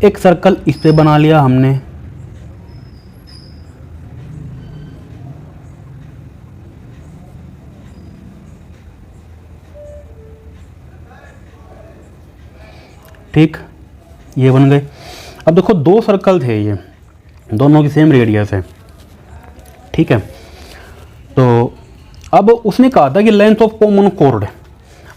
A: एक सर्कल इस पे बना लिया हमने, ठीक, ये बन गए। अब देखो 2 सर्कल थे, ये दोनों की सेम रेडियस है, ठीक है। तो अब उसने कहा था कि लेंथ ऑफ कॉमन कोड,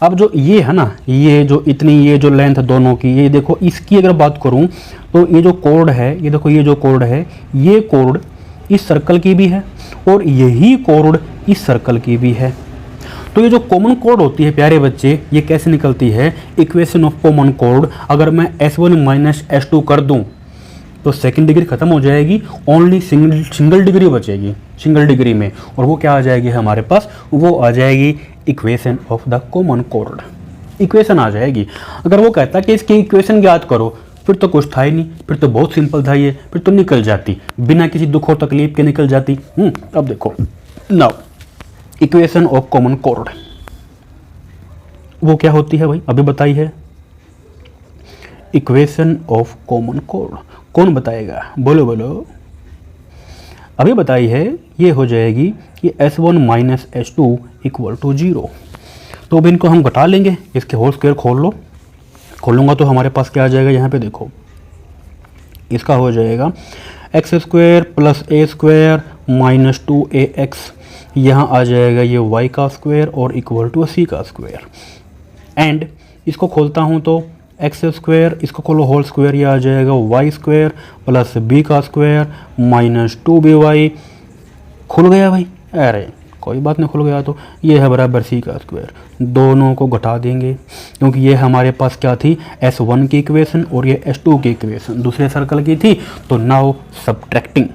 A: अब जो ये है ना, ये जो इतनी ये जो लेंथ दोनों की, ये देखो इसकी अगर बात करूं तो ये जो कोड है, ये देखो ये जो कोड है, ये कोड इस सर्कल की भी है और यही कोड इस सर्कल की भी है। तो ये जो कॉमन कोड होती है प्यारे बच्चे, ये कैसे निकलती है, इक्वेशन ऑफ कॉमन कोड। अगर मैं S1 माइनस S2 कर दूं तो सेकंड डिग्री खत्म हो जाएगी, ओनली सिंगल डिग्री बचेगी सिंगल डिग्री में, और वो क्या आ जाएगी हमारे पास, वो आ जाएगी इक्वेशन ऑफ द कॉमन कोड, इक्वेशन आ जाएगी। अगर वो कहता कि इसकी इक्वेशन याद करो, फिर तो कुछ था ही नहीं, फिर तो बहुत सिंपल था ये, फिर तो निकल जाती बिना किसी दुख और तकलीफ के निकल जाती। अब देखो now equation of common code वो क्या होती है भाई, अभी बताई है। इक्वेशन ऑफ कॉमन कोड कौन बताएगा, बोलो बोलो, अभी बताई है। ये हो जाएगी कि S1 minus S2 equal to 0। तो अब इनको हम घटा लेंगे, इसके होल स्क्वायर खोलूंगा तो हमारे पास क्या आ जाएगा, यहाँ पे देखो इसका हो जाएगा एक्स स्क्वायर प्लस ए स्क्वायर माइनस 2ax, यहाँ आ जाएगा ये y का स्क्वायर और इक्वल टू सी का स्क्वायर। एंड इसको खोलता हूँ तो एक्स स्क्वायर, इसको खोलो होल स्क्वायर, ये आ जाएगा वाई स्क्वायर प्लस बी का स्क्वायर माइनस 2by। खुल गया भाई, अरे कोई बात नहीं, खुल गया तो ये है बराबर सी का स्क्वायर। दोनों को घटा देंगे क्योंकि ये हमारे पास क्या थी, S1 की इक्वेशन और ये S2 की इक्वेशन दूसरे सर्कल की थी। तो नाउ सब्ट्रैक्टिंग,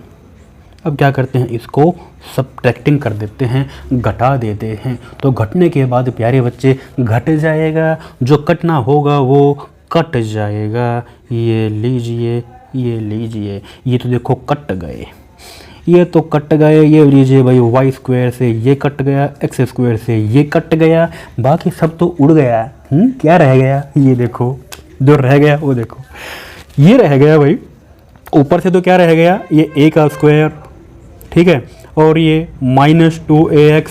A: अब क्या करते हैं, इसको सब्ट्रैक्टिंग कर देते हैं, घटा देते हैं। तो घटने के बाद प्यारे बच्चे घट जाएगा, जो कटना होगा वो कट जाएगा। ये लीजिए, ये लीजिए, ये तो देखो कट गए, ये तो कट गए। ये लीजिए भाई, वाई स्क्वायर से ये कट गया, एक्स स्क्वायर से ये कट गया, बाकी सब तो उड़ गया। क्या रह गया, ये देखो जो रह गया वो देखो, ये रह गया भाई। ऊपर से तो क्या रह गया, ये ए का स्क्वायर, ठीक है, और ये माइनस 2ax।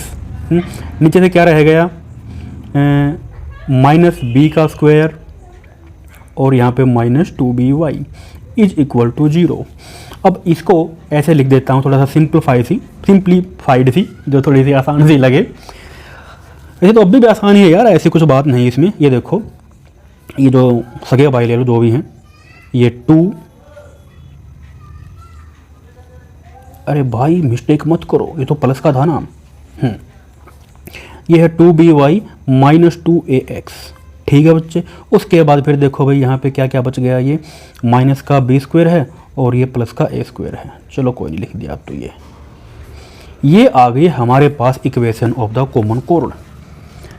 A: नीचे से क्या रह गया, माइनस बी का स्क्वायर और यहाँ पे minus 2by is equal to 0। अब इसको ऐसे लिख देता हूँ, थोड़ा सा सिंप्लीफाइड सी, जो थोड़ी सी आसान सी लगे। ऐसे तो अब भी आसान ही है यार, ऐसी कुछ बात नहीं इसमें। ये देखो, ये जो सगे भाई ले लो जो भी हैं, ये 2, अरे भाई मिस्टेक मत करो, ये तो प्लस का था ना। ये है 2by माइनस 2ax, ठीक है बच्चे। उसके बाद फिर देखो भाई, यहाँ पे क्या क्या बच गया, ये माइनस का बी स्क्वायर है और ये प्लस का ए स्क्वायर है। चलो कोई नहीं, लिख दिया अब तो। ये आ गई हमारे पास इक्वेशन ऑफ द कॉमन कोड।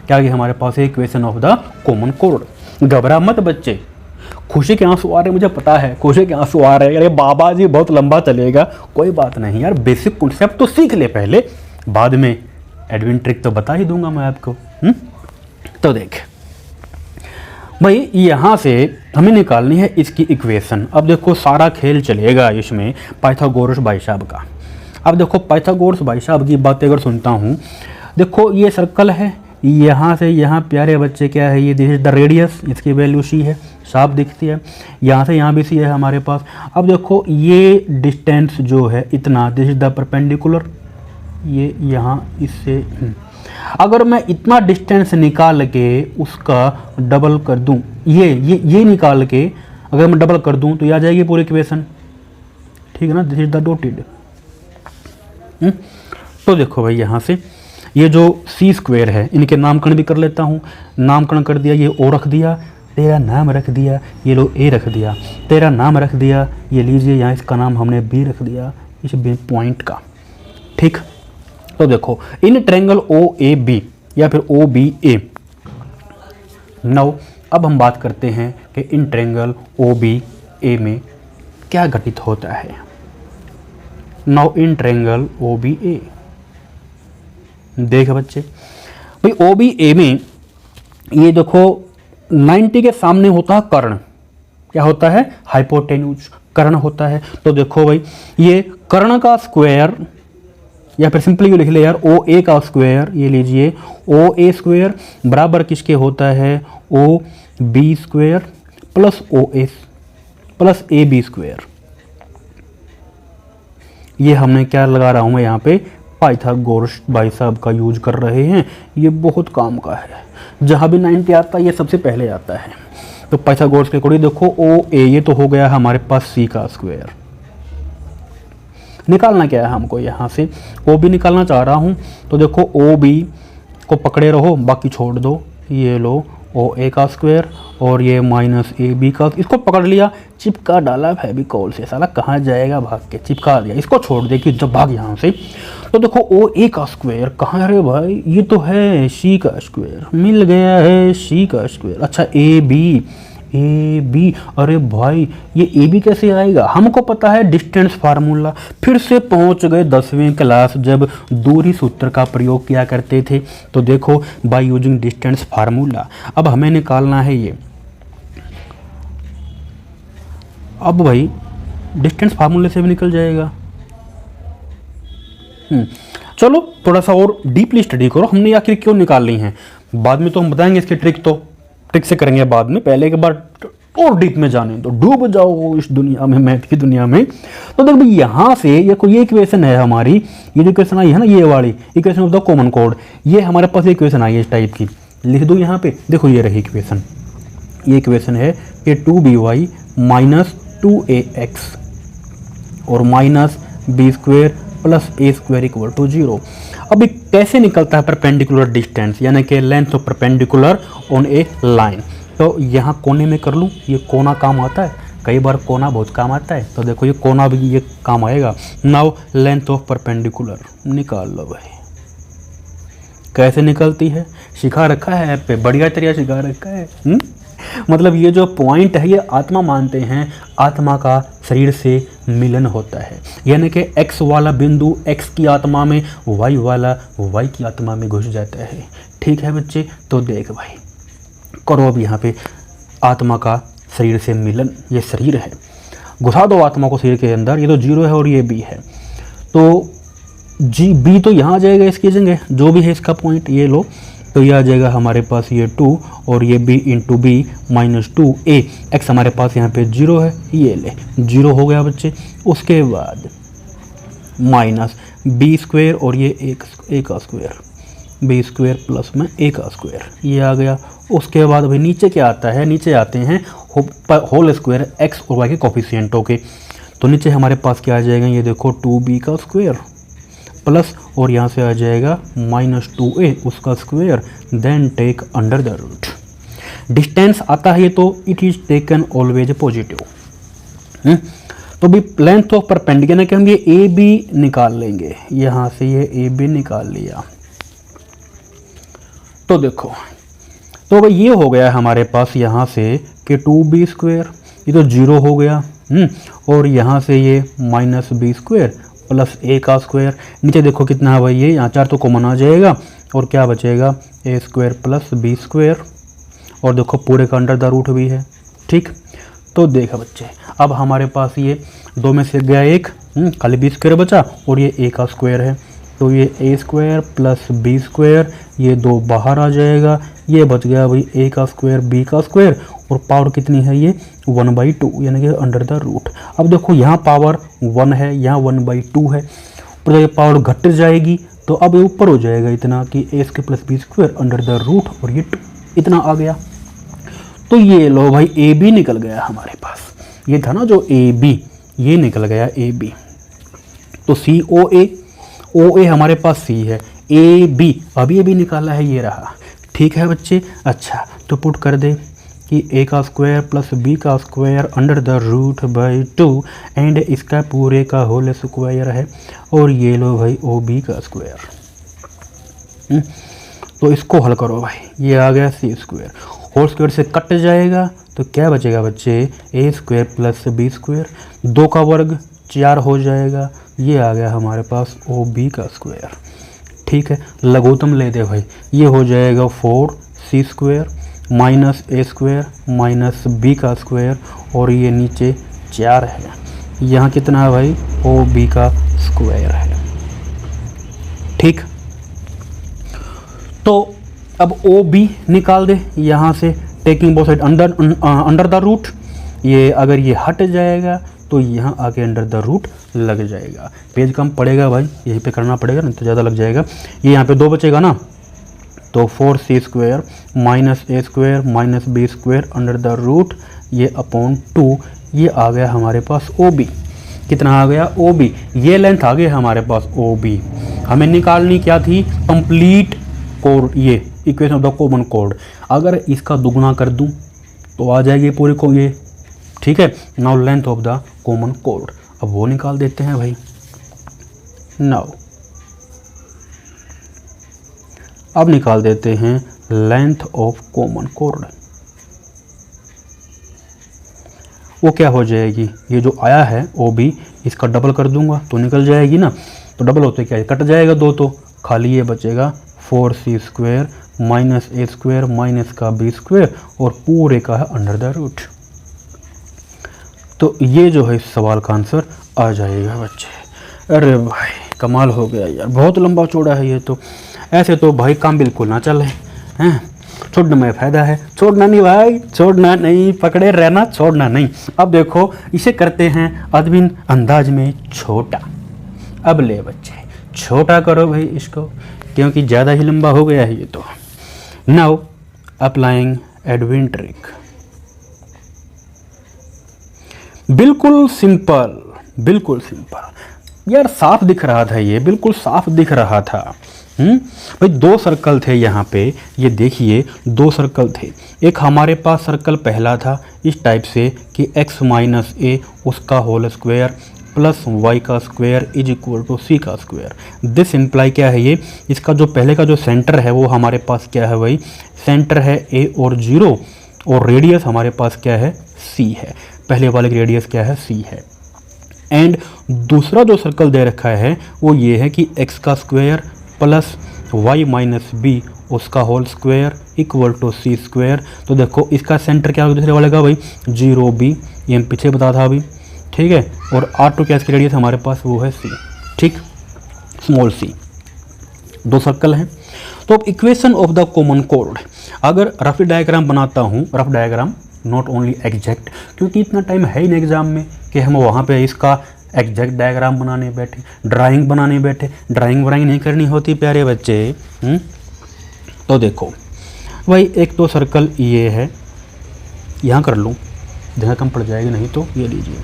A: क्या आ गई हमारे पास, इक्वेशन ऑफ द कॉमन कोड। घबरा मत बच्चे, खुशी के आंसू आ रहे, मुझे पता है खुशी के आंसू आ रहे हैं। अरे बाबा जी बहुत लंबा चलेगा, कोई बात नहीं यार, बेसिक कॉन्सेप्ट तो सीख ले पहले, बाद में एडविन ट्रिक तो बता ही दूंगा मैं आपको। तो देख भाई, यहाँ से हमें निकालनी है इसकी इक्वेशन। अब देखो सारा खेल चलेगा इसमें पाइथागोरस भाई साहब का। अब देखो पाइथागोरस भाई साहब की बातें अगर सुनता हूँ, देखो ये सर्कल है, यहाँ से यहाँ प्यारे बच्चे क्या है, ये दिस इज द रेडियस, इसकी वैल्यू सी है, साफ दिखती है। यहाँ से यहाँ भी सी है हमारे पास। अब देखो ये डिस्टेंस जो है इतना, दिस इज द परपेंडिकुलर, ये यहाँ इससे अगर मैं इतना डिस्टेंस निकाल के उसका डबल कर दूं, ये निकाल के अगर मैं डबल कर दूं तो ये आ जाएगी पूरी इक्वेशन, ठीक है ना। This is the dotted. तो देखो भाई, यहाँ से ये जो सी स्क्वायर है, इनके नामकरण भी कर लेता हूँ। नामकरण कर दिया, ये ओ रख दिया, तेरा नाम रख दिया, ये लो ए रख दिया, तेरा नाम रख दिया, ये लीजिए यहाँ इसका नाम हमने बी रख दिया, इस बी पॉइंट का, ठीक। तो देखो इन ट्रायंगल OAB या फिर OBA। नाउ अब हम बात करते हैं कि इन ट्रायंगल OBA में क्या घटित होता है। नाउ इन ट्रायंगल OBA, देख बच्चे भाई, OBA में ये देखो 90 के सामने होता है कर्ण, क्या होता है, हाइपोटेन्यूज, कर्ण होता है। तो देखो भाई, ये कर्ण का स्क्वायर, या फिर सिंपली लिख ले यार, OA का स्क्वायर, ये लीजिए OA स्क्वायर बराबर किसके होता है, OB square plus OA plus AB square. ये हमने क्या लगा रहा हूँ मैं यहाँ पे, पाइथागोरस भाई साहब का यूज कर रहे हैं, ये बहुत काम का है। जहाँ भी 90 आता है ये सबसे पहले आता है। तो पाइथागोरस के अकॉर्डिंग देखो OA, ये तो हो गया हमारे पास C का स्क्वायर। निकालना क्या है हमको, यहाँ से OB निकालना चाह रहा हूँ। तो देखो OB को पकड़े रहो, बाकी छोड़ दो। ये लो OA का स्क्वायर और ये माइनस AB का, इसको पकड़ लिया, चिपका डाला फेविकोल से, साला कहाँ जाएगा भाग के, चिपका दिया, इसको छोड़ दे कि जब भाग यहाँ से। तो देखो OA का स्क्वायर कहाँ है रे भाई, ये तो है C का स्क्वायर, मिल गया है C का स्क्वायर। अच्छा AB, अरे भाई ये AB कैसे आएगा, हमको पता है डिस्टेंस फार्मूला। फिर से पहुंच गए 10वीं क्लास, जब दूरी सूत्र का प्रयोग किया करते थे। तो देखो बाय यूजिंग डिस्टेंस फार्मूला, अब हमें निकालना है ये। अब भाई डिस्टेंस फार्मूले से भी निकल जाएगा। चलो थोड़ा सा और डीपली स्टडी करो, हमने आखिर क्यों निकालनी है, बाद में तो हम बताएंगे इसकी ट्रिक, तो ट्रिक से करेंगे बाद में, पहले एक बार और डीप में जाने तो डूब जाओ इस दुनिया में, मैथ की दुनिया में। तो देखो भाई यहाँ से ये कोई इक्वेशन है हमारी, ये जो इक्वेशन आई है ना, ये वाली equation of the common code, ये हमारे पास इक्वेशन आई है इस टाइप की, लिख दूँ यहाँ पे। देखो ये रही इक्वेशन, ये इक्वेशन है कि 2by माइनस 2ax और minus b square plus a square equal to 0। अब ये कैसे निकलता है परपेंडिकुलर डिस्टेंस, यानी कि length of perpendicular on A line. तो यहाँ कोने में कर लूँ, ये कोना काम आता है, कई बार कोना बहुत काम आता है, तो देखो ये कोना भी ये काम आएगा। नाउ लेंथ ऑफ परपेंडिकुलर निकाल लो भाई। कैसे निकलती है, सिखा रखा है ऐप पे, बढ़िया तरीका सिखा रखा है। मतलब ये जो पॉइंट है ये आत्मा मानते हैं, आत्मा का शरीर से मिलन होता है, यानी कि x वाला बिंदु x की आत्मा में, y वाला y की आत्मा में घुस जाता है। ठीक है बच्चे, तो देख भाई करो अब यहाँ पे आत्मा का शरीर से मिलन, ये शरीर है, घुसा दो आत्मा को शरीर के अंदर। ये तो 0 है और ये b है, तो b तो यहाँ आ जाएगा इसकी जगह, जो भी है इसका पॉइंट ये लो, तो ये आ जाएगा हमारे पास ये 2 और ये b into b minus 2a। x हमारे पास यहाँ पे 0 है, ये ले 0 हो गया बच्चे। उसके बाद माइनस बी स्क्वेयर और ये a का स्क्वेयर, बी स्क्वेयर प्लस में a का स्क्वेयर, ये आ गया। उसके बाद अभी नीचे क्या आता है, नीचे आते हैं होल स्क्वायर x और y के कोफिशिएंटों के। तो नीचे हमारे पास क्या आ जाएगा, ये देखो 2b का स्क्वायर प्लस और यहाँ से आ जाएगा माइनस 2a उसका square, then take under the root. Distance आता है तो it is taken always positive. तो भी लेंथ ऑफ परपेंडिकुलर कि हम ये ए बी निकाल लेंगे, यहाँ से ये ए बी निकाल लिया। तो देखो, तो भाई ये हो गया हमारे पास यहाँ से कि 2b स्क्वायर, ये तो 0 हो गया। और यहाँ से ये minus B square plus a का स्क्वायर, नीचे देखो कितना है भाई, ये यहाँ 4 तो कॉमन आ जाएगा और क्या बचेगा a square plus B square, और देखो पूरे का अंडर द रूट भी है। ठीक, तो देखो बच्चे अब हमारे पास ये 2 में से गया 1, खाली बी स्क्वायर बचा और ये a का स्क्वायर है, तो ये a square plus B square, ये 2 बाहर आ जाएगा, ये बच गया भाई a का स्क्वायर बी का स्क्वायर, और पावर कितनी है ये 1/2 यानी कि अंडर द रूट। अब देखो यहाँ पावर 1 है, यहाँ 1/2 है, पर जब ये पावर घट जाएगी तो अब ये ऊपर हो जाएगा इतना कि a square plus B square under the root, और ये 2 इतना आ गया। तो ये लो भाई ए बी निकल गया हमारे पास, ये था ना जो ए बी, ये निकल गया ए बी। तो सी ओ ए हमारे पास सी है, ए बी अभी अभी निकाला है, ये रहा। ठीक है बच्चे, अच्छा तो पुट कर दे कि a का स्क्वायर प्लस b का square under the root by 2 and इसका पूरे का होल स्क्वायर है, और ये लो भाई ओ बी का स्क्वायर। तो इसको हल करो भाई, ये आ गया सी स्क्वायर, होल स्क्वायर से कट जाएगा तो क्या बचेगा बच्चे, a square plus B square, 2 का वर्ग 4 हो जाएगा, ये आ गया हमारे पास ओ बी का स्क्वायर। ठीक है, लघुत्तम ले दे भाई, ये हो जाएगा 4c square minus a square minus b का स्क्वायर, और ये नीचे 4 है, यहाँ कितना है भाई ओ बी का स्क्वायर है। ठीक, तो अब ओ बी निकाल दे यहाँ से, taking both side under the root, ये अगर ये हट जाएगा तो यहाँ आके अंडर द रूट लग जाएगा। पेज कम पड़ेगा भाई, यहीं पे करना पड़ेगा नहीं तो ज़्यादा लग जाएगा। ये यहाँ पे 2 बचेगा ना, तो 4c square minus a square minus B square under the root, ये अपॉन 2, ये आ गया हमारे पास ओ बी। कितना आ गया ओ बी, ये लेंथ आ गई हमारे पास ओ बी। हमें निकालनी क्या थी, कंप्लीट कोड, ये equation of the common code. अगर इसका दुगुना कर दूं तो आ जाएगी पूरे को ये। ठीक है, now length of the common code, अब वो निकाल देते हैं भाई। नाउ अब निकाल देते हैं लेंथ ऑफ कॉमन कोड। वो क्या हो जाएगी, ये जो आया है ओ बी, इसका डबल कर दूंगा तो निकल जाएगी ना, तो डबल होते क्या है, कट जाएगा 2, तो खाली ये बचेगा 4c square minus a square minus का बी स्क्वायर, और पूरे का है अंडर द रूट। तो ये जो है इस सवाल का आंसर आ जाएगा बच्चे। अरे भाई कमाल हो गया यार, बहुत लंबा चौड़ा है ये तो, ऐसे तो भाई काम बिल्कुल ना चले हैं। छोड़ने में फ़ायदा है, छोड़ना नहीं भाई, छोड़ना नहीं, पकड़े रहना, छोड़ना नहीं। अब देखो इसे करते हैं अदविन अंदाज में छोटा। अब ले बच्चे छोटा करो भाई इसको, क्योंकि ज़्यादा ही लंबा हो गया है ये तो। Now applying Edwin trick. बिल्कुल सिंपल, बिल्कुल सिंपल यार, साफ दिख रहा था ये, बिल्कुल साफ दिख रहा था। भाई दो सर्कल थे यहाँ पे, ये देखिए दो सर्कल थे। एक हमारे पास सर्कल पहला था इस टाइप से कि x माइनस ए उसका होल स्क्वायर प्लस y का square is equal to c का स्क्वायर। दिस इम्प्लाई क्या है ये, इसका जो पहले का जो सेंटर है वो हमारे पास क्या है भाई, सेंटर है a और 0, और रेडियस हमारे पास क्या है c है। पहले वाले की रेडियस क्या है c है। एंड दूसरा जो सर्कल दे रखा है वो ये है कि x का square plus y minus B उसका whole square equal to c square. तो देखो इसका सेंटर क्या होगा दूसरे वाले का भाई 0b, ये हम पीछे बता था अभी, ठीक है। और r2 क्या इसकी रेडियस हमारे पास वो है c, ठीक, स्मॉल c। दो सर्कल हैं। तो अब equation of the common code, अगर रफ डायग्राम बनाता हूँ, rough diagram not only exact, क्योंकि इतना टाइम है ही नहीं एग्जाम में कि हम वहाँ पे इसका एग्जैक्ट डायग्राम बनाने बैठे, ड्राइंग बनाने बैठे। ड्राइंग नहीं करनी होती प्यारे बच्चे। तो देखो भाई एक तो सर्कल ये है, यहाँ कर लूँ, जगह कम पड़ जाएगी, नहीं तो ये लीजिए।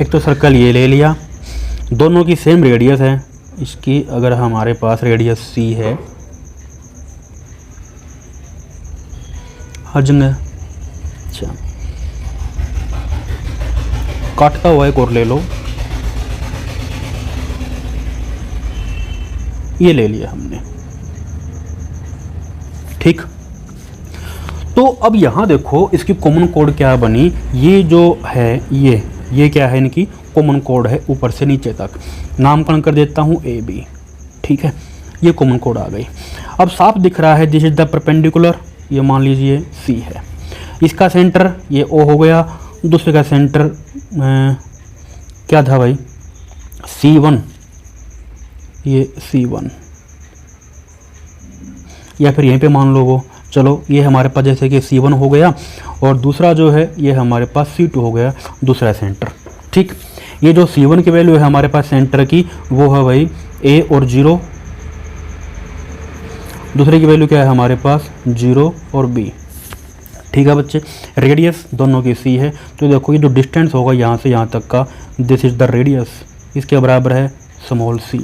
A: एक तो सर्कल ये ले लिया, दोनों की सेम रेडियस है। इसकी अगर हमारे पास रेडियस c है हर जगह, अच्छा काटता हुआ एक और ले लो, ये ले लिया हमने, ठीक। तो अब यहाँ देखो इसकी कॉमन कोड क्या बनी, ये जो है ये क्या है, इनकी कॉमन कोड है ऊपर से नीचे तक। नामकरण कर देता हूँ ए बी, ठीक है, ये कॉमन कोड आ गई। अब साफ दिख रहा है दिस इज द परपेंडिकुलर, ये मान लीजिए सी है। इसका सेंटर ये ओ हो गया, दूसरे का सेंटर क्या था भाई C1, ये C1, या फिर यहीं पे मान लो वो, चलो ये हमारे पास जैसे कि C1 हो गया, और दूसरा जो है ये हमारे पास C2 हो गया, दूसरा सेंटर, ठीक। ये जो C1 की वैल्यू है हमारे पास सेंटर की वो है भाई A और 0, दूसरे की वैल्यू क्या है हमारे पास 0 और B, ठीक है बच्चे। रेडियस दोनों की c है, तो देखो ये जो डिस्टेंस होगा यहाँ से यहाँ तक का, दिस इज द रेडियस, इसके बराबर है स्मॉल c।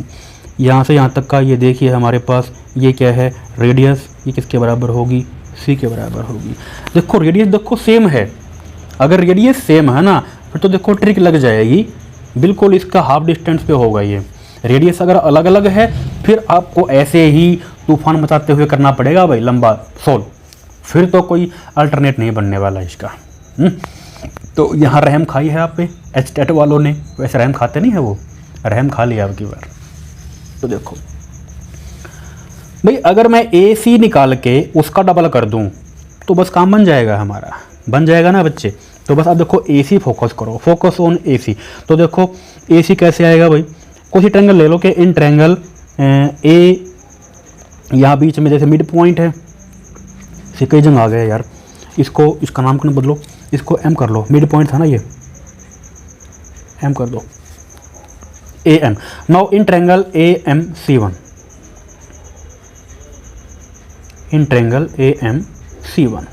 A: यहाँ से यहाँ तक का ये देखिए हमारे पास ये क्या है रेडियस, ये किसके बराबर होगी, c के बराबर होगी। देखो रेडियस देखो सेम है, अगर रेडियस सेम है ना फिर तो देखो ट्रिक लग जाएगी, बिल्कुल इसका हाफ डिस्टेंस पे होगा ये। रेडियस अगर अलग अलग है फिर आपको ऐसे ही तूफान मचाते हुए करना पड़ेगा भाई लंबा सोल्व, फिर तो कोई अल्टरनेट नहीं बनने वाला इसका। तो यहाँ रहम खाई है आप पे एचटेट वालों ने, वैसे रहम खाते नहीं है वो, रहम खा लिया आपकी बार। तो देखो भाई अगर मैं ए सी निकाल के उसका डबल कर दूं तो बस काम बन जाएगा हमारा, बन जाएगा ना बच्चे। तो बस आप देखो ए सी फोकस करो, फोकस ऑन ए सी। तो देखो ए सी कैसे आएगा भाई, कोई ट्रायंगल ले लो कि इन ट्रायंगल ए यहाँ बीच में जैसे मिड पॉइंट है, से कई जगह आ गया यार, इसको इसका नाम क्यों बदलो, इसको एम कर लो, मिड पॉइंट था ना ये, एम कर दो, a m. Now in triangle a m C1, in triangle a m C1।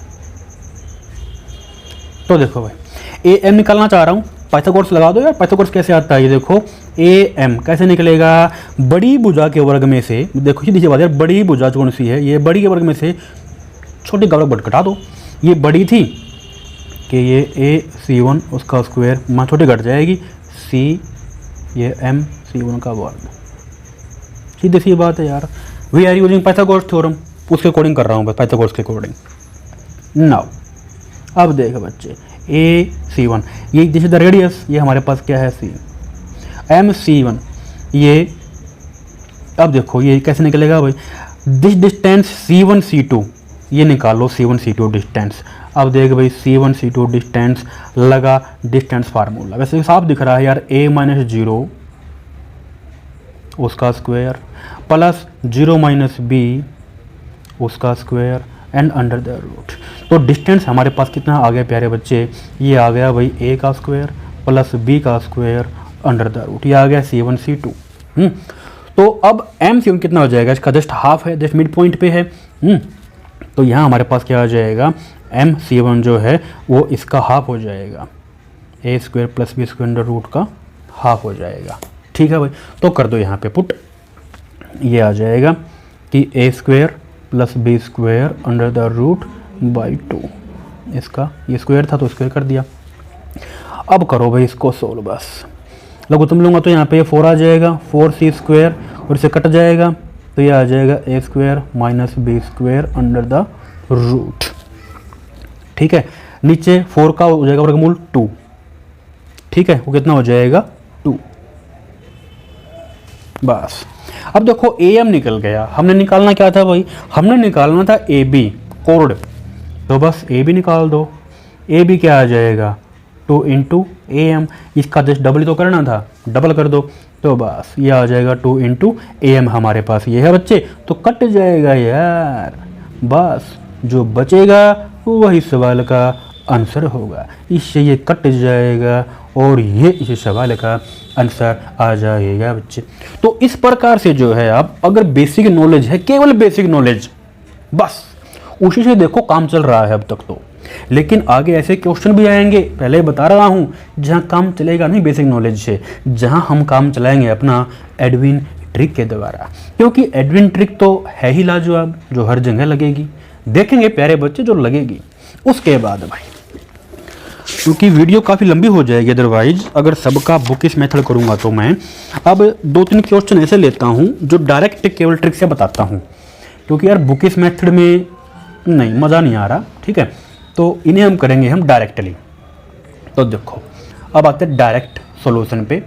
A: तो देखो भाई ए एम निकालना चाह रहा हूँ, पाइथागोरस लगा दो यार, पाइथागोरस कैसे आता है, ये देखो ए एम कैसे निकलेगा, बड़ी भुजा के वर्ग में से, देखो सीधी बात यार, बड़ी भुजा कौन सी है, ये बड़ी के वर्ग में से छोटी का वर्ग घटा दो, ये बड़ी थी कि ये ए C1 उसका स्क्वायर माँ छोटी घट जाएगी, C ये एम C1 का वर्ग, सीधी सी बात है यार। We are using Pythagoras theorem, उसके अकॉर्डिंग कर रहा हूँ बस, पाइथागोरस के अकॉर्डिंग। नाउ अब देखो बच्चे ए C1, ये दिस इज द रेडियस, ये हमारे पास क्या है C, एम C1, ये अब देखो ये कैसे निकलेगा भाई, दिस डिस्टेंस C1 C2, ये निकालो C1 C2 डिस्टेंस। अब देख भाई C1 C2 डिस्टेंस लगा डिस्टेंस फार्मूला, वैसे साफ दिख रहा है यार, a - 0 उसका स्क्वायर प्लस 0 माइनस बी उसका square and under the root. तो डिस्टेंस हमारे पास कितना आ गया प्यारे बच्चे, ये आ गया भाई ए का स्क्वायर प्लस बी का स्क्वायर अंडर द रूट, ये आ गया C1 C2। तो अब एम C1 कितना हो जाएगा, इसका जस्ट हाफ है, जस्ट मिड पॉइंट पे है। तो यहाँ हमारे पास क्या आ जाएगा, एम C1 जो है वो इसका हाफ हो जाएगा, A square plus B square under root का हाफ हो जाएगा। ठीक है भाई, तो कर दो यहाँ पे पुट, ये आ जाएगा कि A square plus B square under the root by 2, इसका ये स्क्वायर था तो स्क्वायर कर दिया। अब करो भाई इसको सोल्व, बस लघुत्तम लूँगा तो यहाँ पे 4 आ जाएगा, 4c स्क्वायर और इसे कट जाएगा तो ये आ जाएगा A square minus B square under the root. ठीक है, नीचे 4 का हो जाएगा वर्गमूल 2। ठीक है, वो कितना हो जाएगा 2। बस अब देखो ए एम निकल गया, हमने निकालना क्या था भाई, हमने निकालना था ए बी कोड, तो बस ए बी निकाल दो। ए बी क्या आ जाएगा 2 इंटू ए एम, इसका जस्ट डबल तो करना था, डबल कर दो तो बस ये आ जाएगा 2 इंटू ए एम हमारे पास ये है बच्चे, तो कट जाएगा यार, बस जो बचेगा वही सवाल का आंसर होगा, इससे ये कट जाएगा और ये इस सवाल का आंसर आ जाएगा बच्चे। तो इस प्रकार से जो है आप अगर बेसिक नॉलेज है, केवल बेसिक नॉलेज, बस उसी से देखो काम चल रहा है अब तक तो, लेकिन आगे ऐसे क्वेश्चन भी आएंगे, पहले बता रहा हूँ, जहाँ काम चलेगा नहीं बेसिक नॉलेज से, जहाँ हम काम चलाएंगे अपना एडविन ट्रिक के द्वारा, क्योंकि एडविन ट्रिक तो है ही लाजवाब, जो हर जगह लगेगी। देखेंगे प्यारे बच्चे जो लगेगी, उसके बाद भाई क्योंकि वीडियो काफ़ी लंबी हो जाएगी अदरवाइज अगर सबका बुकिश मेथड करूँगा तो मैं अब 2-3 क्वेश्चन ऐसे लेता हूँ जो डायरेक्ट केवल ट्रिक से बताता हूँ, क्योंकि यार बुकिश मेथड में नहीं मज़ा नहीं आ रहा। ठीक है, तो इन्हें हम करेंगे हम डायरेक्टली। तो देखो अब आते हैं डायरेक्ट सॉल्यूशन पे।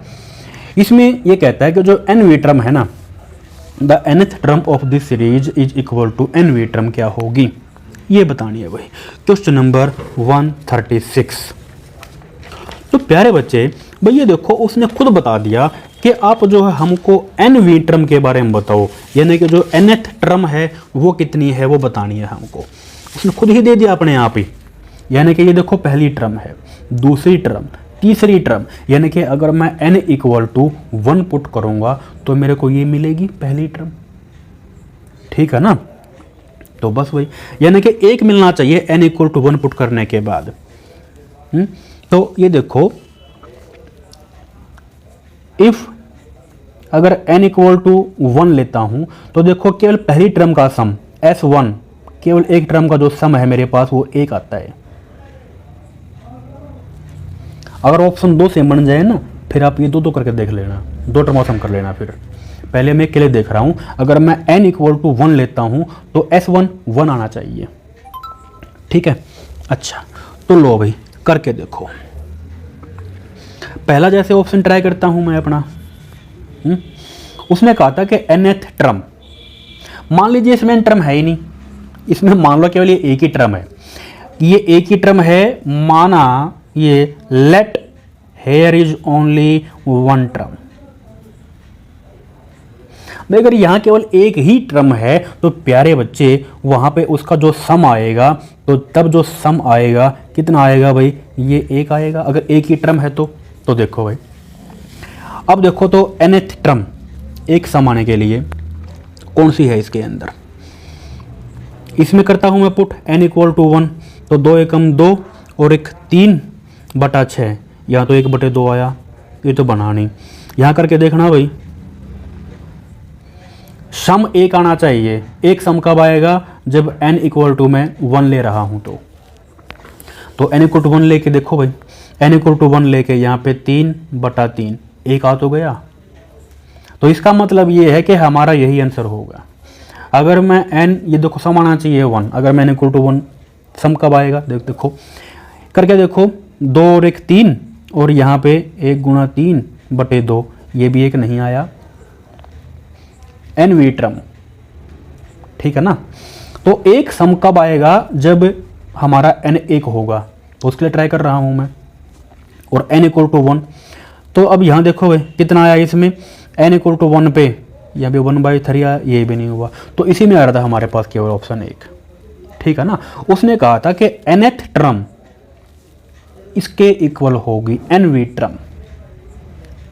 A: इसमें ये कहता है कि जो nv टर्म है ना, the nth term of this series is equal to nv term क्या होगी, ये बतानी है भाई। Question number 136। तो प्यारे बच्चे भैया देखो उसने खुद बता दिया कि आप जो है हमको nv टर्म के बारे में बताओ, यानी कि जो nth टर्म है वो कितनी है वो बतानी है हमको, उसने खुद ही दे दिया अपने आप ही। यानी कि ये देखो पहली टर्म है, दूसरी टर्म, तीसरी टर्म, यानी कि अगर मैं n इक्वल टू 1 पुट करूँगा तो मेरे को ये मिलेगी पहली टर्म। ठीक है ना, तो बस वही, यानी कि 1 मिलना चाहिए n इक्वल टू 1 पुट करने के बाद। तो ये देखो इफ अगर n इक्वल टू 1 लेता हूं तो देखो केवल पहली टर्म का सम S1, केवल एक टर्म का जो सम है मेरे पास वो 1 आता है। अगर ऑप्शन 2 से बन जाए ना, फिर आप ये दो करके देख लेना, 2 टर्म सम कर लेना। फिर पहले मैं अकेले देख रहा हूं, अगर मैं n इक्वल टू 1 लेता हूं तो S1 1 आना चाहिए। ठीक है, अच्छा तो लो भाई करके देखो। पहला जैसे ऑप्शन ट्राई करता हूं मैं अपना, उसने कहा था कि nth टर्म, मान लीजिए इसमें n टर्म है ही नहीं, इसमें मान लो केवल ये एक ही टर्म है, ये एक ही टर्म है, माना ये let here is only 1 term. अगर यहाँ केवल एक ही टर्म है तो प्यारे बच्चे वहाँ पे उसका जो सम आएगा, तो तब जो सम आएगा कितना आएगा भाई, ये 1 आएगा अगर एक ही टर्म है तो देखो भाई, अब देखो तो nth टर्म एक सम आने के लिए कौन सी है इसके अंदर, इसमें करता हूँ मैं पुट n इक्वल टू 1, तो 2 एकम 2 और 1 3/6, यहाँ तो 1/2 आया, ये तो बना नहीं। यहाँ करके देखना भाई, सम 1 आना चाहिए, एक सम कब आएगा जब n इक्वल टू मैं 1 ले रहा हूँ तो n इक्वल टू 1 लेके देखो भाई, n इक्वल टू 1 लेके यहाँ पे 3/3, 1 आ तो गया, तो इसका मतलब ये है कि हमारा यही आंसर होगा। अगर मैं n, ये देखो सम आना चाहिए 1, अगर मैं n इक्वल टू 1, सम कब आएगा देखो करके देखो, 2 और 1 3 और यहाँ पे 1 गुणा 3/2, ये भी 1 नहीं आया, nv टर्म। ठीक है ना, तो एक सम कब आएगा जब हमारा n 1 होगा, तो उसके लिए ट्राई कर रहा हूं मैं, और n इक्वल टू 1। तो अब यहाँ देखो भाई कितना आया इसमें, n इक्वल टू 1 पे यहाँ भी 1/3 आया, ये भी नहीं हुआ। तो इसी में आ रहा था हमारे पास केवल ऑप्शन 1, ठीक है ना। उसने कहा था कि nth टर्म इसके इक्वल होगी nवीं टर्म,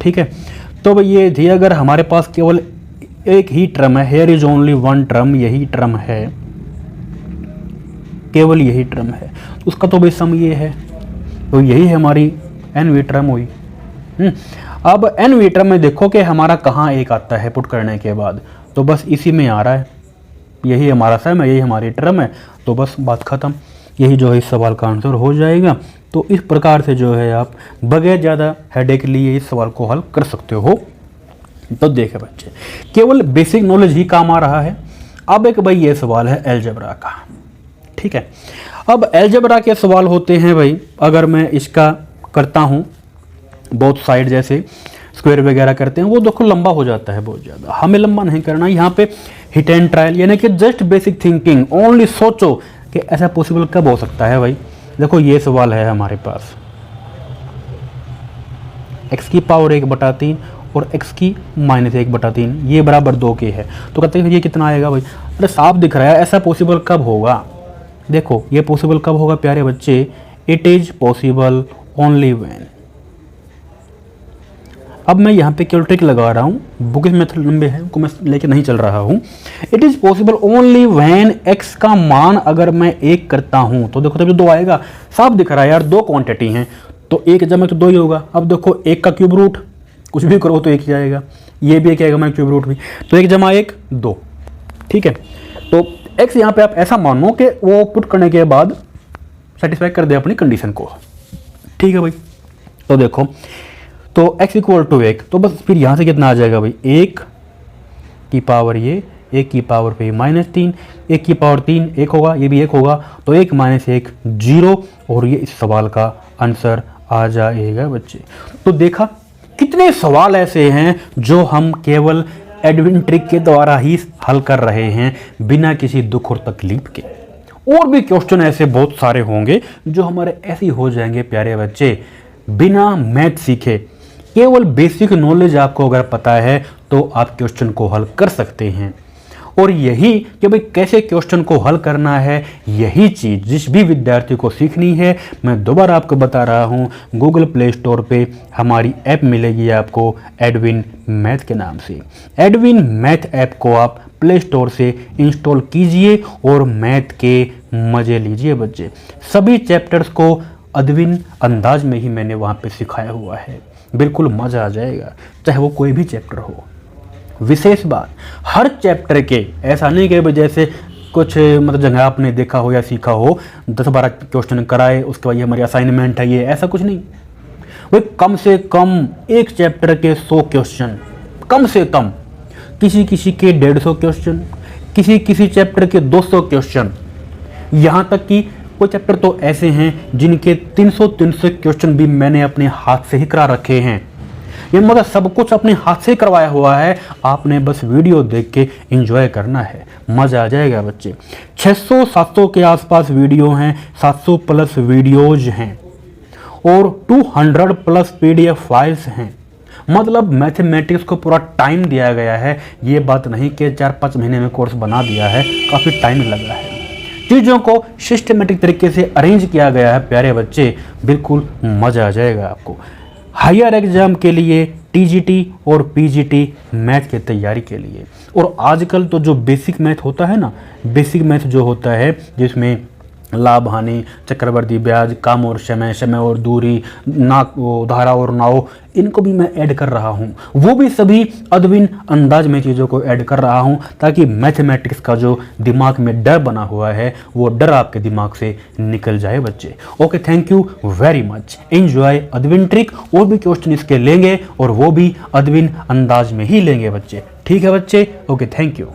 A: ठीक है। तो भाई ये थी, अगर हमारे पास केवल एक ही टर्म है, hair is only one term, यही टर्म है, केवल यही टर्म है, उसका तो भाई सम ये है, तो यही है हमारी nवीं टर्म हुई। अब nवीं टर्म में देखो कि हमारा कहाँ एक आता है पुट करने के बाद, तो बस इसी में आ रहा है, यही हमारा सम है, यही हमारी टर्म है, तो बस बात ख़त्म। यही जो है इस सवाल का आंसर हो जाएगा। तो इस प्रकार से जो है आप बगैर ज़्यादा हेडेक लिए इस सवाल को हल कर सकते हो। तो देखे बच्चे, केवल बेसिक नॉलेज ही काम आ रहा है। अब एक भाई ये सवाल है अलजेब्रा का, ठीक है। अब अलजेब्रा के सवाल होते हैं भाई, अगर मैं इसका करता हूँ बोथ साइड, जैसे स्क्वायर वगैरह करते हैं, वो देखो लंबा हो जाता है बहुत ज़्यादा, हमें लंबा नहीं करना। यहाँ पे हिट एंड ट्रायल, यानी कि जस्ट बेसिक थिंकिंग, ओनली सोचो कि ऐसा पॉसिबल कब हो सकता है भाई। देखो ये सवाल है हमारे पास, x की पावर 1/3 और x की -1/3 ये बराबर 2 के है, तो कहते हैं ये कितना आएगा भाई। अरे साफ दिख रहा है, ऐसा पॉसिबल कब होगा। देखो ये पॉसिबल कब होगा प्यारे बच्चे, it is possible only when. अब मैं यहाँ पे केवल ट्रिक लगा रहा हूँ, बुकिश मेथड लंबे है को मैं लेके नहीं चल रहा हूँ। It is possible only when x का मान अगर मैं 1 करता हूँ, तो देखो तब 2 आएगा। साफ दिख रहा है यार, 2 क्वांटिटी हैं, तो 1 जमा तो 2 ही होगा। अब देखो 1 का क्यूब रूट कुछ भी करो तो 1 ही आएगा, ये भी 1 आएगा, मैं क्यूब रूट भी, तो 1 जमा 1 2, ठीक है। तो x यहाँ पे आप ऐसा मानो कि वो पुट करने के बाद सेटिस्फाई कर दे अपनी कंडीशन को, ठीक है भाई। तो देखो, तो x इक्वल टू 1, तो बस फिर यहाँ से कितना आ जाएगा भाई, 1 की पावर ये, 1 की पावर पे -3, 1 की पावर 3 1 होगा, ये भी 1 होगा, तो 1 - 1 0, और ये इस सवाल का आंसर आ जाएगा बच्चे। तो देखा कितने सवाल ऐसे हैं जो हम केवल एडविन ट्रिक के द्वारा ही हल कर रहे हैं, बिना किसी दुख और तकलीफ के। और भी क्वेश्चन ऐसे बहुत सारे होंगे जो हमारे ऐसे ही हो जाएंगे प्यारे बच्चे, बिना मैथ सीखे। केवल बेसिक नॉलेज आपको अगर पता है तो आप क्वेश्चन को हल कर सकते हैं। और यही कि भाई कैसे क्वेश्चन को हल करना है, यही चीज़ जिस भी विद्यार्थी को सीखनी है, मैं दोबारा आपको बता रहा हूँ, गूगल प्ले स्टोर पे हमारी ऐप मिलेगी आपको एडविन मैथ के नाम से। एडविन मैथ ऐप को आप प्ले स्टोर से इंस्टॉल कीजिए और मैथ के मज़े लीजिए बच्चे। सभी चैप्टर्स को अद्विन अंदाज में ही मैंने वहाँ पे सिखाया हुआ है, बिल्कुल मज़ा आ जाएगा, चाहे वो कोई भी चैप्टर हो। विशेष बात, हर चैप्टर के ऐसा नहीं कि जैसे कुछ मतलब जगह आपने देखा हो या सीखा हो 10-12 क्वेश्चन कराए उसके बाद ये हमारी असाइनमेंट है, ये ऐसा कुछ नहीं। वो कम से कम एक चैप्टर के 100 क्वेश्चन, कम से कम, किसी किसी के 150 क्वेश्चन, किसी किसी चैप्टर के 200 क्वेश्चन, यहाँ तक कि कोई चैप्टर तो ऐसे हैं जिनके 300 क्वेश्चन भी मैंने अपने हाथ से ही करा रखे हैं। ये मतलब सब कुछ अपने हाथ से करवाया हुआ है, आपने बस वीडियो देख के एंजॉय करना है, मज़ा आ जाएगा बच्चे। 600-700 के आसपास वीडियो हैं, 700 प्लस वीडियोज हैं और 200 प्लस PDF फाइल्स हैं। मतलब मैथमेटिक्स को पूरा टाइम दिया गया है, ये बात नहीं कि 4-5 महीने में कोर्स बना दिया है, काफ़ी टाइम लगा है। चीज़ों को सिस्टमेटिक तरीके से अरेंज किया गया है प्यारे बच्चे, बिल्कुल मज़ा आ जाएगा आपको। हायर एग्जाम के लिए, TGT और PGT मैथ की तैयारी के लिए। और आजकल तो जो बेसिक मैथ होता है ना, बेसिक मैथ जो होता है जिसमें लाभ हानि, चक्रवर्ती ब्याज, काम और समय, समय और दूरी, धारा और नाव, इनको भी मैं ऐड कर रहा हूँ। वो भी सभी अद्विन अंदाज में चीज़ों को ऐड कर रहा हूँ ताकि मैथमेटिक्स का जो दिमाग में डर बना हुआ है वो डर आपके दिमाग से निकल जाए बच्चे। Okay, thank you very much, enjoy Adwin trick. और भी क्वेश्चन इसके लेंगे और वो भी अद्विन अंदाज में ही लेंगे बच्चे, ठीक है बच्चे। Okay, thank you.